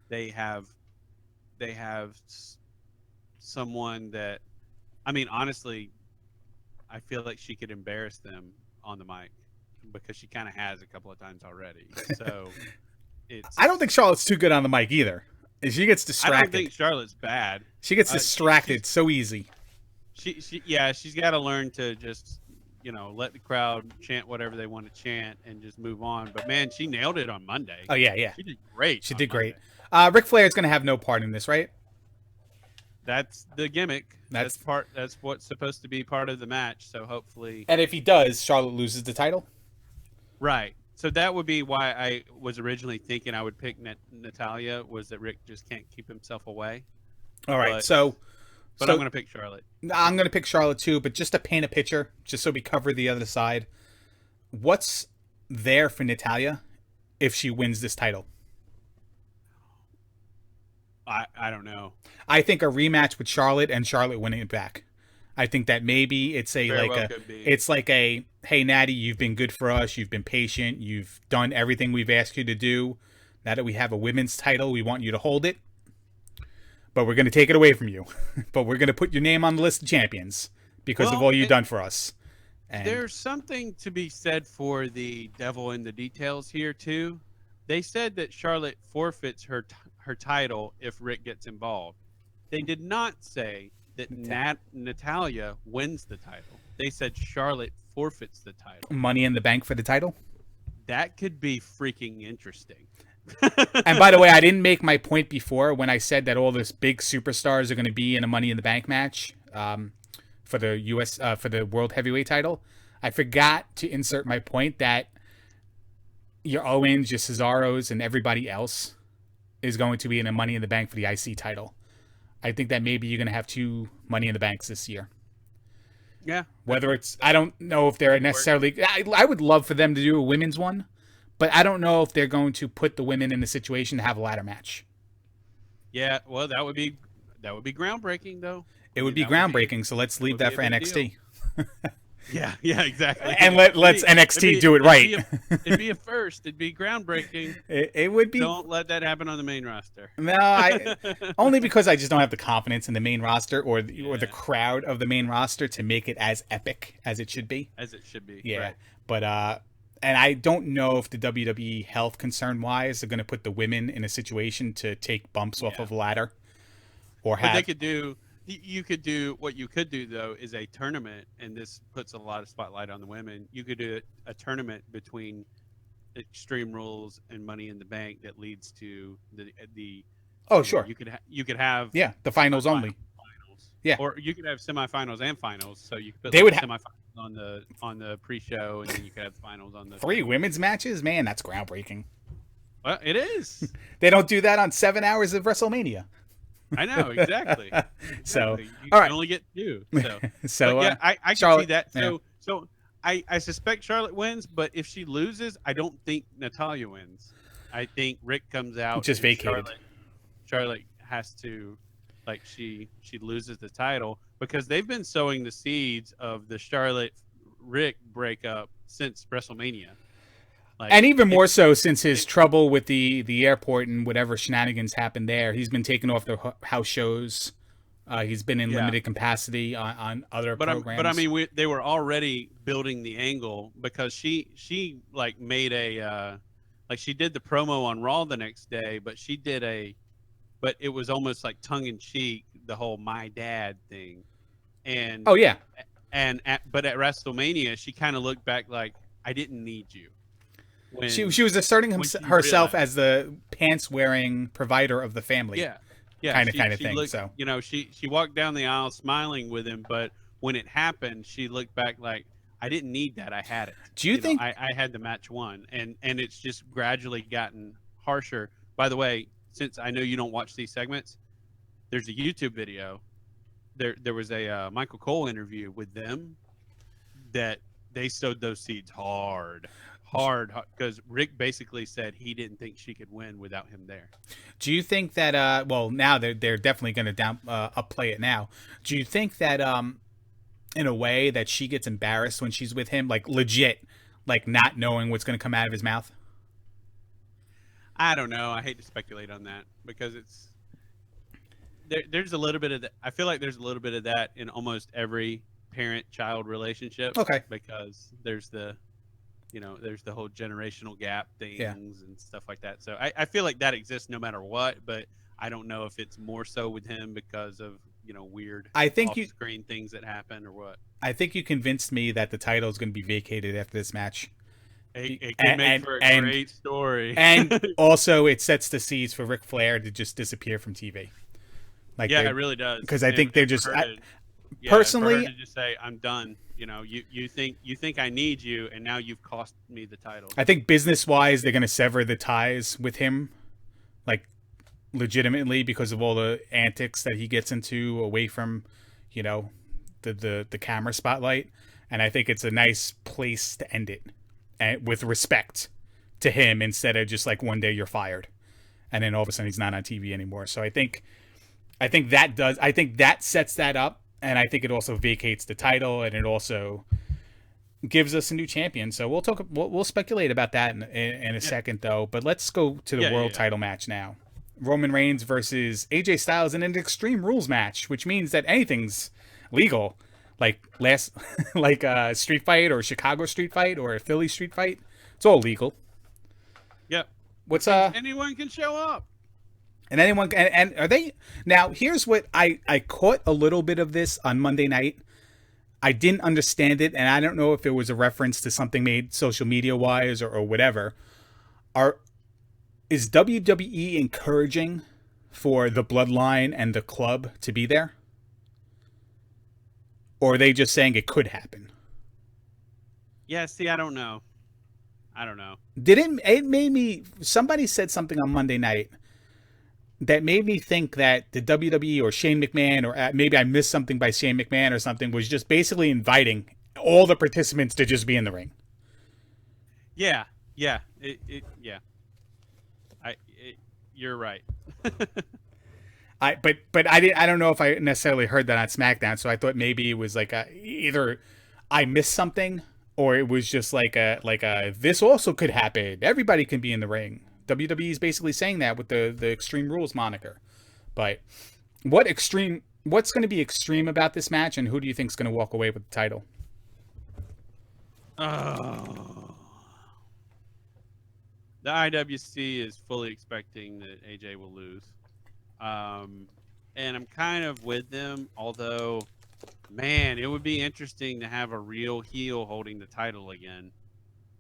they have someone that, I mean, honestly, I feel like she could embarrass them on the mic because she kind of has a couple of times already. So I don't think Charlotte's too good on the mic either. She gets distracted. I don't think Charlotte's bad. She gets distracted so easy. She's got to learn to just, let the crowd chant whatever they want to chant and just move on. But man, she nailed it on Monday. Oh yeah. She did great. She did great. Ric Flair is going to have no part in this, right? That's the gimmick. That's what's supposed to be part of the match. So hopefully. And if he does, Charlotte loses the title. Right. So that would be why I was originally thinking I would pick Natalya, was that Rick just can't keep himself away. All right. But I'm going to pick Charlotte. I'm going to pick Charlotte too, but just to paint a picture, just so we cover the other side. What's there for Natalya if she wins this title? I don't know. I think a rematch with Charlotte and Charlotte winning it back. I think that maybe it's hey Natty, you've been good for us. You've been patient. You've done everything we've asked you to do. Now that we have a women's title, we want you to hold it. But we're going to take it away from you. But we're going to put your name on the list of champions because of all you've done for us. And there's something to be said for the devil in the details here too. They said that Charlotte forfeits her title if Rick gets involved. They did not say that Natalya wins the title. They said Charlotte forfeits the title. Money in the Bank for the title? That could be freaking interesting. And by the way, I didn't make my point before when I said that all these big superstars are going to be in a Money in the Bank match for the for the World Heavyweight title. I forgot to insert my point that your Owens, your Cesaros, and everybody else is going to be in a Money in the Bank for the IC title. I think that maybe you're going to have 2 Money in the Banks this year. Yeah. Whether it's, I don't know if they're necessarily, I would love for them to do a women's one, but I don't know if they're going to put the women in the situation to have a ladder match. Yeah, well, that would be groundbreaking, though. It would be groundbreaking, so let's leave that for NXT. Yeah, exactly. And let's NXT do it right. It'd be a first. It'd be groundbreaking. It would be. Don't let that happen on the main roster. No, only because I just don't have the confidence in the main roster or the crowd of the main roster to make it as epic as it should be. As it should be. Yeah, right. But and I don't know if the WWE health concern wise are going to put the women in a situation to take bumps off of a ladder, or have. But they could do. You could do what you could do though is a tournament, and this puts a lot of spotlight on the women. You could do a tournament between Extreme Rules and Money in the Bank that leads to the. Oh sure. You could have the finals only. Yeah. Or you could have semifinals and finals. So you could put semifinals on the pre-show, and then you could have the finals on the 3 women's matches. Man, that's groundbreaking. Well, it is. They don't do that on 7 hours of WrestleMania. I know, exactly. So, you all right. can only get 2. So I can see that. So I suspect Charlotte wins, but if she loses, I don't think Natalya wins. I think Rick comes out. Just vacated. Charlotte has to, she loses the title because they've been sowing the seeds of the Charlotte Rick breakup since WrestleMania. And even more so since his trouble with the airport and whatever shenanigans happened there. He's been taken off the house shows. He's been in limited capacity on other programs. But I mean, they were already building the angle because she made a she did the promo on Raw the next day, but but it was almost like tongue in cheek, the whole "my dad" thing. And but at WrestleMania, she kind of looked back like, "I didn't need you." She was asserting herself as the pants-wearing provider of the family. Yeah, kind of thing. Looked, so she walked down the aisle smiling with him, but when it happened, she looked back like, I didn't need that. I had it. Do you think I had the match won, and it's just gradually gotten harsher. By the way, since I know you don't watch these segments, there's a YouTube video. There was a Michael Cole interview with them that they sowed those seeds hard, because Rick basically said he didn't think she could win without him there. Do you think that well, now they're definitely going to upplay it now. Do you think that in a way that she gets embarrassed when she's with him, like legit, like not knowing what's going to come out of his mouth? I don't know. I hate to speculate on that because there's a little bit of that. I feel like there's a little bit of that in almost every parent-child relationship. Okay. Because there's the whole generational gap things and stuff like that. So I feel like that exists no matter what, but I don't know if it's more so with him because of, weird off-screen things that happen or what. I think you convinced me that the title is going to be vacated after this match. It can make for a great story. And also it sets the seeds for Ric Flair to just disappear from TV. Like, yeah, it really does. Because I think they're just... personally, for her to just say, I'm done. You think I need you, and now you've cost me the title. I think business-wise, they're going to sever the ties with him, like, legitimately, because of all the antics that he gets into away from, the camera spotlight. And I think it's a nice place to end it, and with respect to him, instead of just like one day you're fired, and then all of a sudden he's not on TV anymore. So I think that sets that up. And I think it also vacates the title, and it also gives us a new champion. So we'll speculate about that in a second, though. But let's go to the world title match now. Roman Reigns versus AJ Styles in an Extreme Rules match, which means that anything's legal, like Street Fight or Chicago Street Fight or a Philly Street Fight. It's all legal. Yep. Anyone can show up. And anyone and are they now? Here's what I caught a little bit of this on Monday night. I didn't understand it, and I don't know if it was a reference to something made social media wise or whatever. Is WWE encouraging for the Bloodline and the Club to be there, or are they just saying it could happen? Yeah, see, I don't know. It made me? Somebody said something on Monday night that made me think that the WWE or Shane McMahon, or maybe I missed something by Shane McMahon or something, was just basically inviting all the participants to just be in the ring. Yeah. You're right. But I don't know if I necessarily heard that on SmackDown, so I thought maybe it was like either I missed something, or it was just like a this also could happen. Everybody can be in the ring. WWE is basically saying that with the Extreme Rules moniker. But what's going to be extreme about this match, and who do you think is going to walk away with the title? Oh. The IWC is fully expecting that AJ will lose. And I'm kind of with them, although, man, it would be interesting to have a real heel holding the title again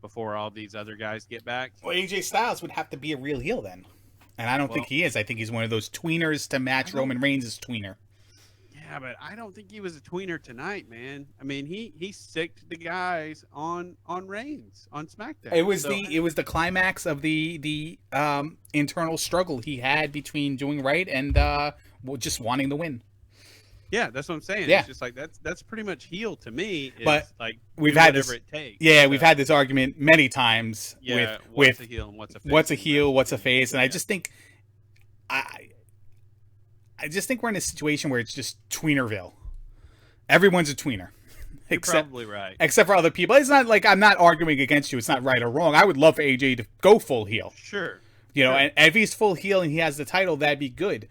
before all these other guys get back. Well, AJ Styles would have to be a real heel then. And I don't think he is. I think he's one of those tweeners to match Roman Reigns' tweener. Yeah, but I don't think he was a tweener tonight, man. I mean, he sicked the guys on Reigns on SmackDown. It was the climax of the internal struggle he had between doing right and just wanting to win. Yeah, that's what I'm saying. Yeah. It's just like that's pretty much heel to me. But like we've had whatever this, it takes. Yeah, we've had this argument many times with what's a heel and what's a face. What's a heel, what's a face, and I just think we're in a situation where it's just tweenerville. Everyone's a tweener. You're probably right. Except for other people. It's not like I'm not arguing against you. It's not right or wrong. I would love for AJ to go full heel. Sure. And if he's full heel and he has the title, that'd be good.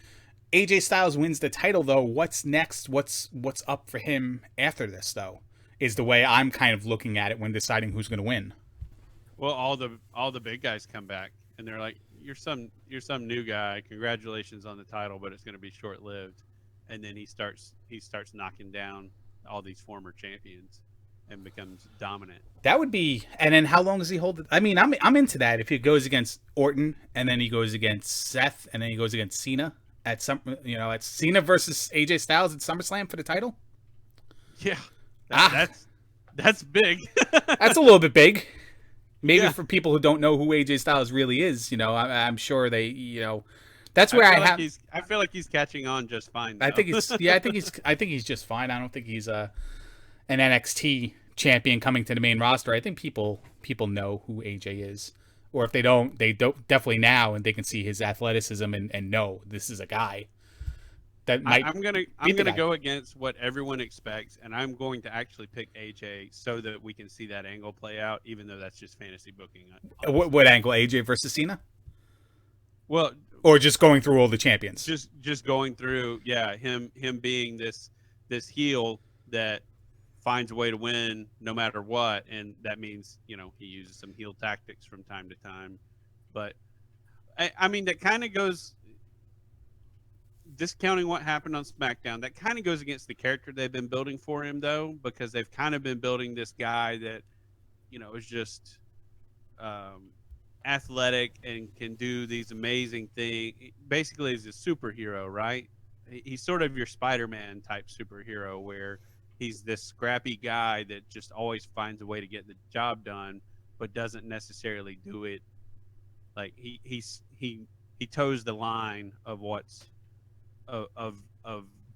AJ Styles wins the title, though. What's next? What's up for him after this, though, is the way I'm kind of looking at it when deciding who's going to win. Well, all the big guys come back, and they're like, "You're some new guy. Congratulations on the title, but it's going to be short lived." And then he starts knocking down all these former champions and becomes dominant. That would be. And then how long does he hold it? I mean, I'm into that. If he goes against Orton, and then he goes against Seth, and then he goes against Cena. At Cena versus AJ Styles at SummerSlam for the title. Yeah, that's big. That's a little bit big. Maybe for people who don't know who AJ Styles really is, I'm sure they, that's where I feel like he's catching on just fine. Though. I think he's just fine. I don't think he's an NXT champion coming to the main roster. I think people know who AJ is, or if they don't definitely now, and they can see his athleticism and know this is a guy that might. I'm gonna go against what everyone expects, and I'm going to actually pick AJ so that we can see that angle play out, even though that's just fantasy booking. What angle? AJ versus Cena? Well, or just going through all the champions. Just going through, him being this heel that finds a way to win no matter what, and that means he uses some heel tactics from time to time. But I mean that kind of goes. Discounting what happened on SmackDown, that kind of goes against the character they've been building for him, though, because they've kind of been building this guy that, is just athletic and can do these amazing things. Basically, he's a superhero, right? He's sort of your Spider-Man type superhero, where he's this scrappy guy that just always finds a way to get the job done, but doesn't necessarily do it. Like he toes the line of what's of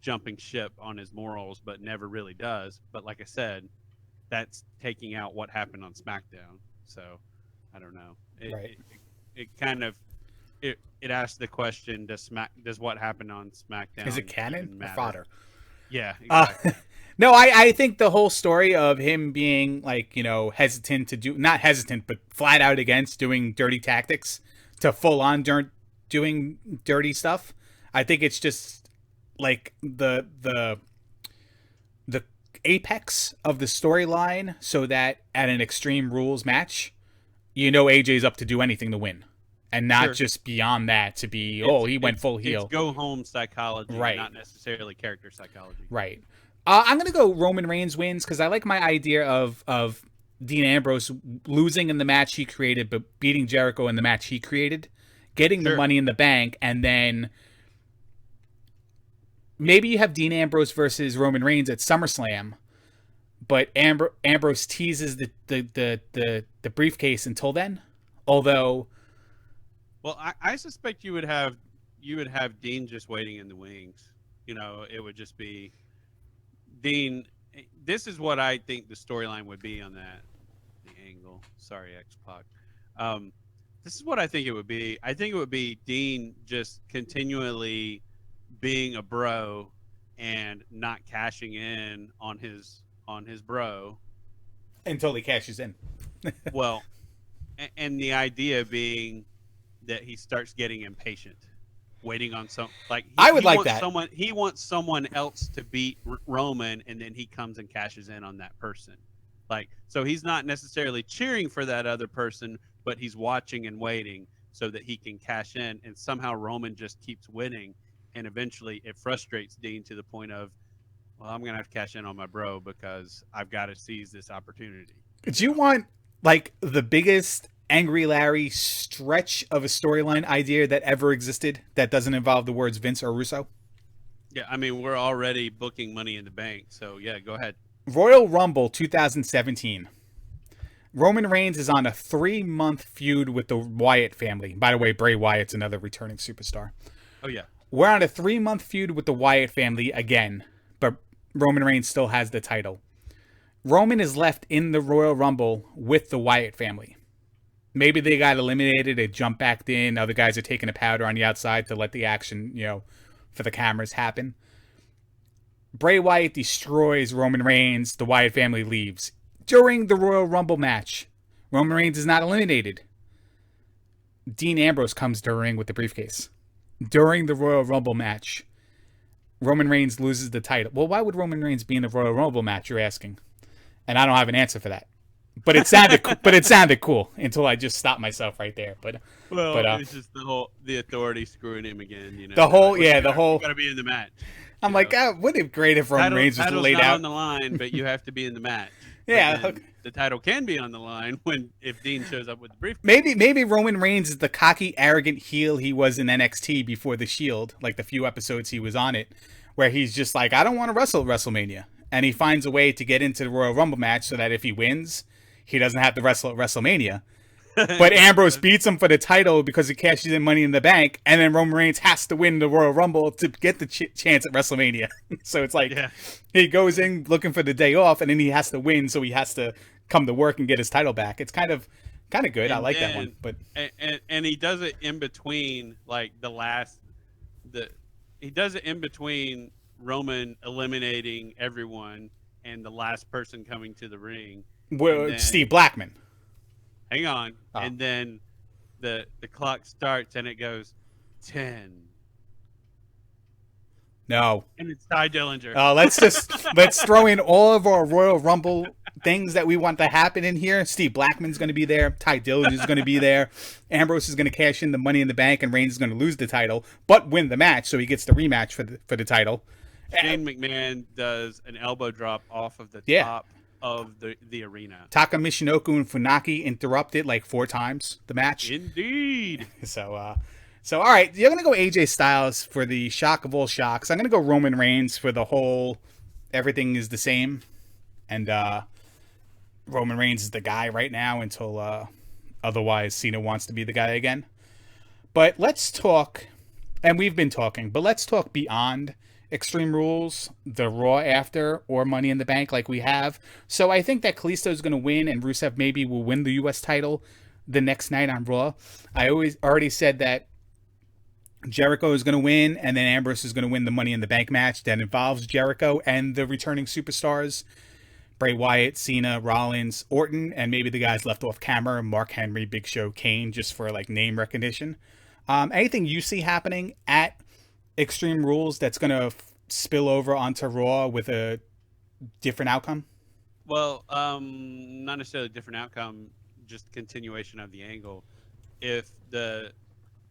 jumping ship on his morals, but never really does. But like I said, that's taking out what happened on SmackDown. So I don't know. It kind of it asks the question: Does what happened on SmackDown? Is it canon or fodder? Yeah. Exactly. No, I think the whole story of him being hesitant to do, not hesitant, but flat out against doing dirty tactics to full on doing dirty stuff. I think it's just like the apex of the storyline, so that at an Extreme Rules match, AJ's up to do anything to win, and not just beyond that to be he went full heel. It's go home psychology, right? Not necessarily character psychology, right? I'm gonna go Roman Reigns wins because I like my idea of Dean Ambrose losing in the match he created, but beating Jericho in the match he created, getting the Money in the Bank, and then. Maybe you have Dean Ambrose versus Roman Reigns at SummerSlam, but Ambrose teases the briefcase until then. Although, well, I suspect you would have Dean just waiting in the wings. It would just be Dean. This is what I think the storyline would be on that angle. Sorry, X-Pac. This is what I think it would be. I think it would be Dean just continually being a bro and not cashing in on his bro until he cashes in. Well, and the idea being that he starts getting impatient, waiting on I would like that. He wants someone else to beat Roman, and then he comes and cashes in on that person. So he's not necessarily cheering for that other person, but he's watching and waiting so that he can cash in, and somehow Roman just keeps winning. And eventually it frustrates Dean to the point of, well, I'm going to have to cash in on my bro because I've got to seize this opportunity. Do you want the biggest Angry Larry stretch of a storyline idea that ever existed that doesn't involve the words Vince or Russo? Yeah, I mean, we're already booking Money in the Bank. So, yeah, go ahead. Royal Rumble 2017. Roman Reigns is on a 3-month feud with the Wyatt family. By the way, Bray Wyatt's another returning superstar. Oh, yeah. We're on a 3-month feud with the Wyatt family again, but Roman Reigns still has the title. Roman is left in the Royal Rumble with the Wyatt family. Maybe they got eliminated, they jumped back in, other guys are taking a powder on the outside to let the action, for the cameras happen. Bray Wyatt destroys Roman Reigns, the Wyatt family leaves. During the Royal Rumble match, Roman Reigns is not eliminated. Dean Ambrose comes to the ring with the briefcase. During the Royal Rumble match, Roman Reigns loses the title. Well, why would Roman Reigns be in the Royal Rumble match, you're asking? And I don't have an answer for that. But it sounded cool until I just stopped myself right there. It's just the authority screwing him again, The whole got to be in the match. I'm like, wouldn't it be great if Roman Reigns was laid out on the line, but you have to be in the match. Yeah, the title can be on the line if Dean shows up with the briefcase. Maybe Roman Reigns is the cocky, arrogant heel he was in NXT before the Shield, like the few episodes he was on it, where he's just like, I don't want to wrestle at WrestleMania, and he finds a way to get into the Royal Rumble match so that if he wins, he doesn't have to wrestle at WrestleMania. But Ambrose beats him for the title because he cashes in Money in the Bank, and then Roman Reigns has to win the Royal Rumble to get the chance at WrestleMania. So it's like he goes in looking for the day off, and then he has to win, so he has to come to work and get his title back. It's kind of good. And I like that one. But and he does it in between like he does it in between Roman eliminating everyone and the last person coming to the ring. Well, Steve Blackman. Hang on. Oh. And then the clock starts and it goes 10. No. And it's Ty Dillinger. Let's throw in all of our Royal Rumble things that we want to happen in here. Steve Blackman's going to be there. Ty Dillinger is going to be there. Ambrose is going to cash in the Money in the Bank, and Reigns is going to lose the title, but win the match, so he gets the rematch for the title. Shane McMahon does an elbow drop off of the top of the arena. Taka Michinoku and Funaki interrupted like 4 times the match. Indeed. So all right, you're gonna go AJ Styles for the shock of all shocks. I'm gonna go Roman Reigns for the whole everything is the same, and Roman Reigns is the guy right now until otherwise Cena wants to be the guy again. But let's talk, and we've been talking, but let's talk beyond Extreme Rules, the Raw after, or Money in the Bank like we have. So I think that Kalisto is going to win, and Rusev maybe will win the U.S. title the next night on Raw. I already said that Jericho is going to win, and then Ambrose is going to win the Money in the Bank match that involves Jericho and the returning superstars, Bray Wyatt, Cena, Rollins, Orton, and maybe the guys left off camera, Mark Henry, Big Show, Kane, just for like name recognition. Anything you see happening at Extreme Rules that's going to spill over onto Raw with a different outcome? Well, not necessarily a different outcome, just continuation of the angle. If the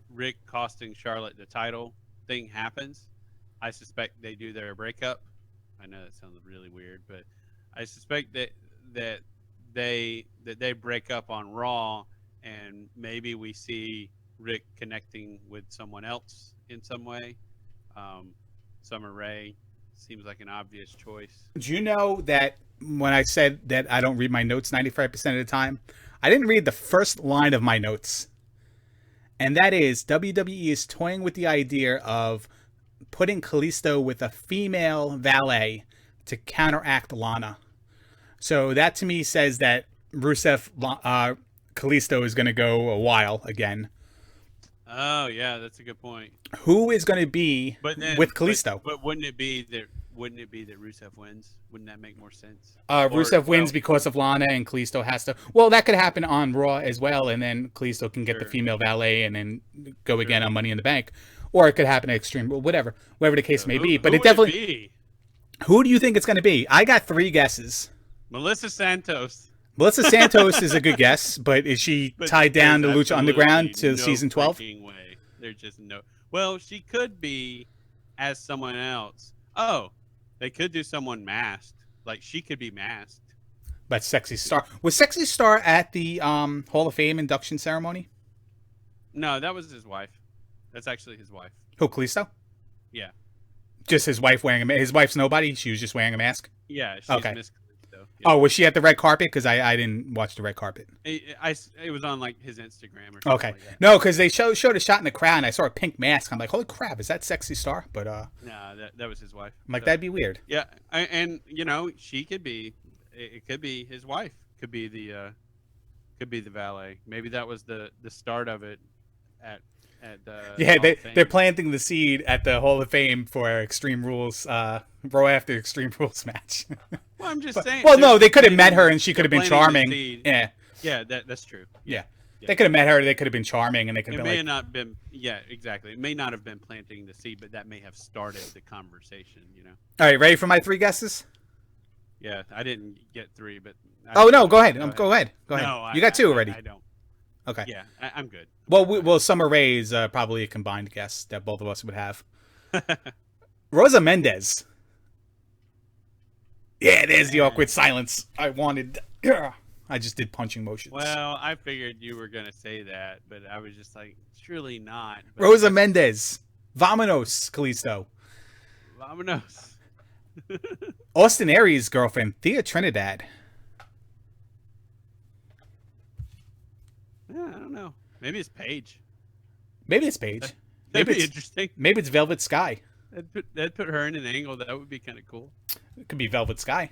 Rick costing Charlotte the title thing happens, I suspect they do their breakup. I know that sounds really weird, but I suspect that they break up on Raw, and maybe we see Rick connecting with someone else in some way. Summer Rae seems like an obvious choice. Do you know that when I said that I don't read my notes 95% of the time, I didn't read the first line of my notes. And that is WWE is toying with the idea of putting Kalisto with a female valet to counteract Lana. So that to me says that Rusev Kalisto is going to go a while again. Oh yeah, that's a good point. Who is going to be with Kalisto? But wouldn't it be that Rusev wins? Wouldn't that make more sense? Rusev wins because of Lana, and Kalisto has to. Well, that could happen on Raw as well, and then Kalisto can get the female valet and then go again on Money in the Bank, or it could happen at Extreme, whatever the case may be. But it definitely. Who do you think it's going to be? I got 3 guesses. Melissa Santos. Melissa Santos is a good guess, but is she tied down to Lucha Underground to season 12? Way. There's just no. Well, she could be as someone else. Oh, they could do someone masked. Like she could be masked. But Sexy Star was Sexy Star at the Hall of Fame induction ceremony? No, that was his wife. That's actually his wife. Who, Kalisto? Yeah. Just his wife wearing his wife's nobody. She was just wearing a mask. Yeah. She's okay. Miss Kalisto. Yeah. Oh, was she at the red carpet? Because I didn't watch the red carpet. It was on like his Instagram or something. Okay. Like that. No, because they showed a shot in the crowd, and I saw a pink mask. I'm like, holy crap, is that Sexy Star? But no, that was his wife. I'm like, that'd be weird. Yeah, and you know, she could be. It could be his wife. Could be the valet. Maybe that was the start of it. They're planting the seed at the Hall of Fame for Extreme Rules, Raw after Extreme Rules match. Well, I'm just saying. Well, no, they could have met her and she could have been charming. Yeah. Yeah, that's true. Yeah. They could have met her. They could have been charming, and they could have been. It may not been. Yeah, exactly. It may not have been planting the seed, but that may have started the conversation. You know. All right, ready for my 3 guesses? Yeah, I didn't get 3, but. Go ahead. Go ahead. No, you got 2 already. I don't. Okay. Yeah, I'm good. Well, Summer Rae is probably a combined guess that both of us would have. Rosa Mendez. Yeah, there's the awkward silence. I just did punching motions. Well, I figured you were going to say that, but I was just like, surely not. But Rosa Mendez. Vamonos, Kalisto. Vamonos. Austin Aries' girlfriend, Thea Trinidad. Yeah, I don't know. Maybe it's Paige. Maybe it's Paige. That'd be interesting. Maybe it's Velvet Sky. That'd put her in an angle. That would be kind of cool. It could be Velvet Sky.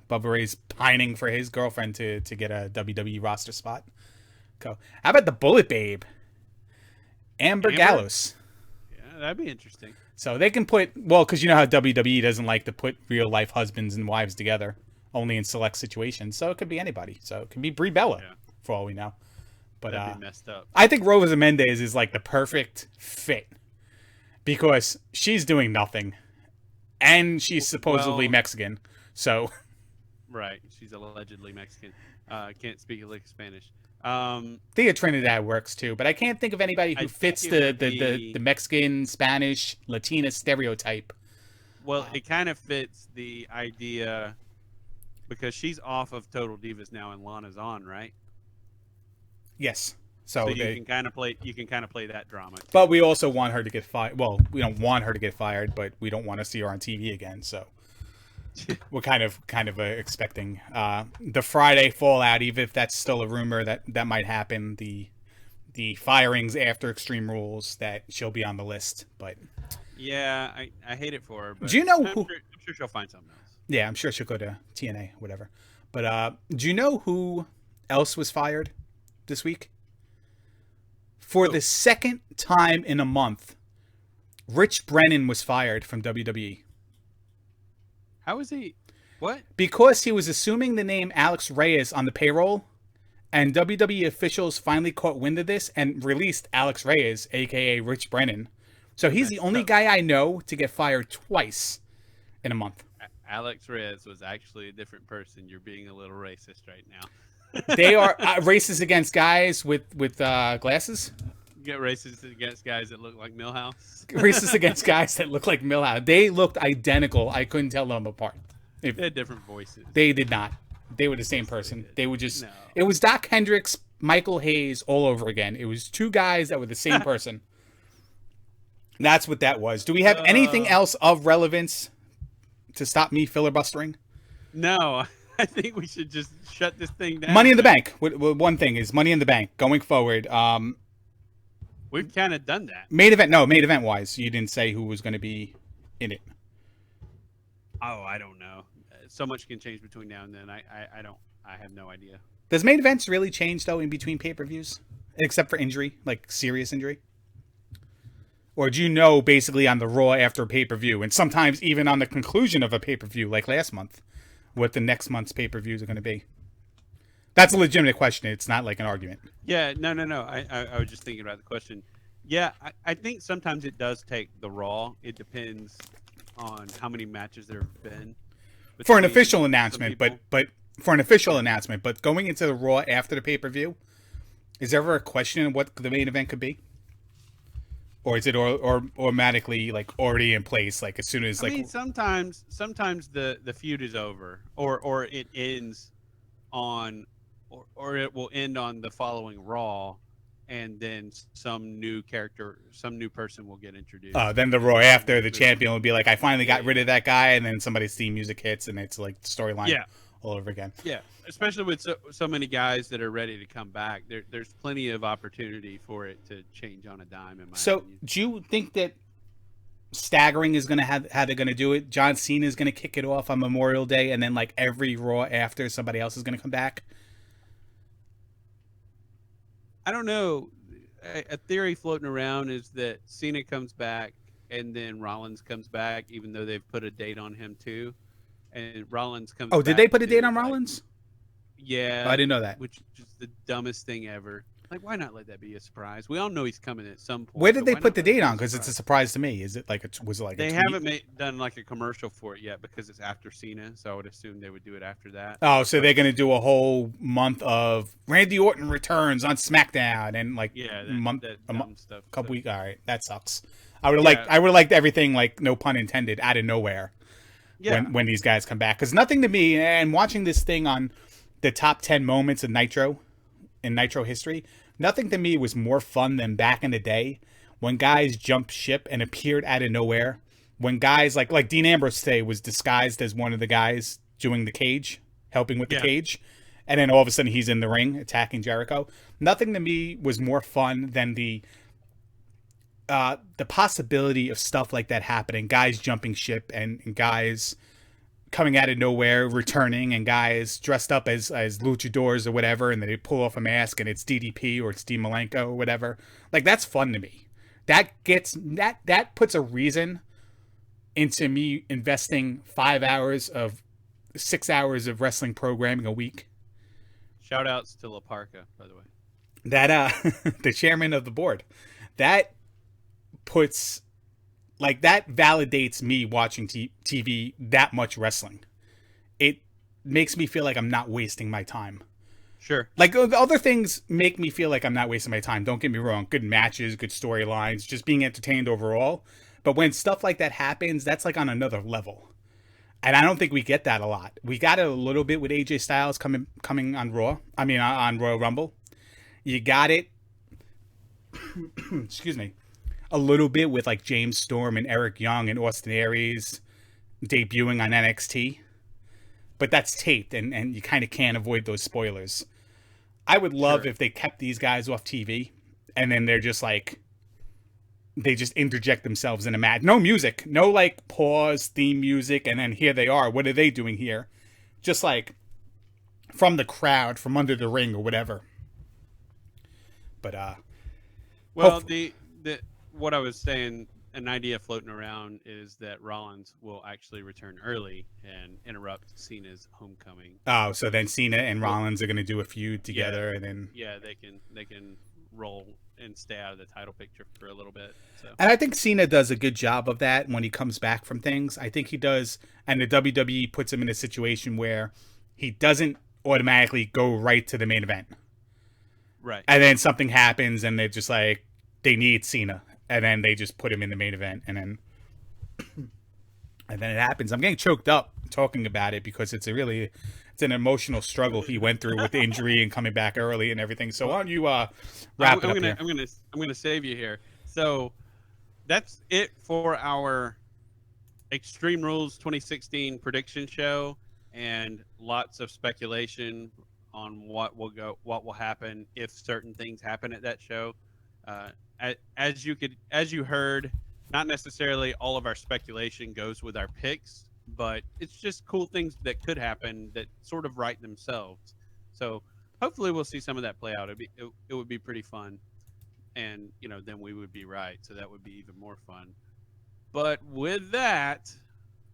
Bubba Ray's pining for his girlfriend to get a WWE roster spot. How about the Bullet Babe? Amber Gallows. Yeah, that'd be interesting. So they can put, because you know how WWE doesn't like to put real life husbands and wives together, only in select situations. So it could be anybody. So it could be Brie Bella, for all we know. But that'd be messed up. I think Rosa Mendez is like the perfect fit because she's doing nothing, and she's supposedly Mexican. So, right, she's allegedly Mexican. Can't speak a lick of Spanish. Thea Trinidad works too, but I can't think of anybody who fits the Mexican, Spanish, Latina stereotype. Well, it kind of fits the idea because she's off of Total Divas now and Lana's on, right? Yes. So you can kind of play that drama. Too. But we also want her to get fired. Well, we don't want her to get fired, but we don't want to see her on TV again. So we're kind of expecting the Friday fallout, even if that's still a rumor that might happen. The firings after Extreme Rules, that she'll be on the list. But yeah, I hate it for her. But do you know I'm sure she'll find something else. Yeah, I'm sure she'll go to TNA, whatever. But do you know who else was fired this week? For the second time in a month, Rich Brennan was fired from WWE. How is he? What? Because he was assuming the name Alex Reyes on the payroll, and WWE officials finally caught wind of this and released Alex Reyes, a.k.a. Rich Brennan. So he's the only guy I know to get fired twice in a month. Alex Reyes was actually a different person. You're being a little racist right now. They are racist against guys with glasses. You get racist against guys that look like Milhouse. Racist against guys that look like Milhouse. They looked identical. I couldn't tell them apart. They had different voices. They did not. They were the same person. They were just. No. It was Doc Hendricks, Michael Hayes all over again. It was two guys that were the same person. That's what that was. Do we have anything else of relevance to stop me filibustering? No. I think we should just shut this thing down. Money in the Bank. One thing is Money in the Bank going forward. We've kind of done that. Main event wise, you didn't say who was going to be in it. Oh, I don't know. So much can change between now and then. I have no idea. Does main events really change though in between pay-per-views, except for injury, like serious injury? Or do you know basically on the Raw after a pay-per-view, and sometimes even on the conclusion of a pay-per-view, like last month, what the next month's pay-per-views are going to be? That's a legitimate question. It's not like an argument. Yeah, no. I was just thinking about the question. Yeah, I think sometimes it does take the Raw. It depends on how many matches there have been. For an official announcement, but for an official announcement, but going into the Raw after the pay-per-view, is there ever a question of what the main event could be? Or is it or automatically like already in place? Like as soon as like. I mean, sometimes the feud is over, or it ends on, or it will end on the following Raw, and then some new person will get introduced. Then the Raw after the champion will be like, I finally got rid of that guy, and then somebody's theme music hits, and it's like storyline all over again. Yeah, especially with so many guys that are ready to come back. There's plenty of opportunity for it to change on a dime. In my opinion. Do you think that staggering is going to have how they're going to do it? John Cena is going to kick it off on Memorial Day, and then like every Raw after, somebody else is going to come back? I don't know. A theory floating around is that Cena comes back and then Rollins comes back, even though they've put a date on him too. And Rollins comes back. Oh, did they put a date on Rollins? Yeah. Oh, I didn't know that. Which is the dumbest thing ever. Like, why not let that be a surprise? We all know he's coming at some point. Where did they put the date on? Because it's a surprise to me. Is it like was it like they haven't done like a commercial for it yet because it's after Cena, so I would assume they would do it after that. Oh, so they're gonna do a whole month of Randy Orton returns on SmackDown and like couple weeks. All right, that sucks. I would have liked everything like no pun intended out of nowhere. Yeah. When these guys come back, because nothing to me, and watching this thing on the top 10 moments of Nitro in Nitro history, nothing to me was more fun than back in the day when guys jumped ship and appeared out of nowhere when guys like Dean Ambrose today was disguised as one of the guys doing the cage, helping with the cage, and then all of a sudden he's in the ring attacking Jericho. Nothing to me was more fun than the possibility of stuff like that happening, guys jumping ship and guys coming out of nowhere returning, and guys dressed up as luchadors or whatever, and they pull off a mask and it's DDP or it's Dean Malenko or whatever. Like, that's fun to me. That puts a reason into me investing 6 hours of wrestling programming a week. Shout outs to La Parca, by the way. That the chairman of the board. That puts, like, that validates me watching TV that much wrestling. It makes me feel like I'm not wasting my time. Sure. Like, the other things make me feel like I'm not wasting my time. Don't get me wrong. Good matches, good storylines, just being entertained overall. But when stuff like that happens, that's like on another level. And I don't think we get that a lot. We got it a little bit with AJ Styles coming on Raw. I mean, on Royal Rumble. You got it. Excuse me. A little bit with like James Storm and Eric Young and Austin Aries debuting on NXT. But that's taped, and you kind of can't avoid those spoilers. I would love if they kept these guys off TV, and then they're just like, they just interject themselves in a match. No music, no like pause, theme music, and then here they are. What are they doing here? Just like from the crowd, from under the ring or whatever. But well, the what I was saying, an idea floating around is that Rollins will actually return early and interrupt Cena's homecoming. Oh, so then Cena and Rollins are going to do a feud together, and then they can roll and stay out of the title picture for a little bit. So. And I think Cena does a good job of that when he comes back from things. I think he does, and the WWE puts him in a situation where he doesn't automatically go right to the main event. Right. And then something happens, and they're just like, they need Cena. And then they just put him in the main event, and then it happens. I'm getting choked up talking about it because it's an emotional struggle he went through with the injury and coming back early and everything. So why don't you wrap it up here? I'm gonna save you here. So that's it for our Extreme Rules 2016 prediction show, and lots of speculation on what will happen if certain things happen at that show. As you heard, not necessarily all of our speculation goes with our picks, but it's just cool things that could happen that sort of write themselves. So hopefully we'll see some of that play out. It would be pretty fun, and then we would be right, so that would be even more fun. But with that,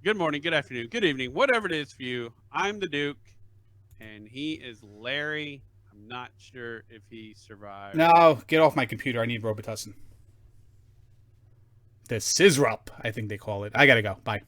good morning, good afternoon, good evening, whatever it is for you. I'm the Duke, and he is Larry. I'm not sure if he survived. No, get off my computer. I need Robitussin. The Scisrup, I think they call it. I gotta go. Bye.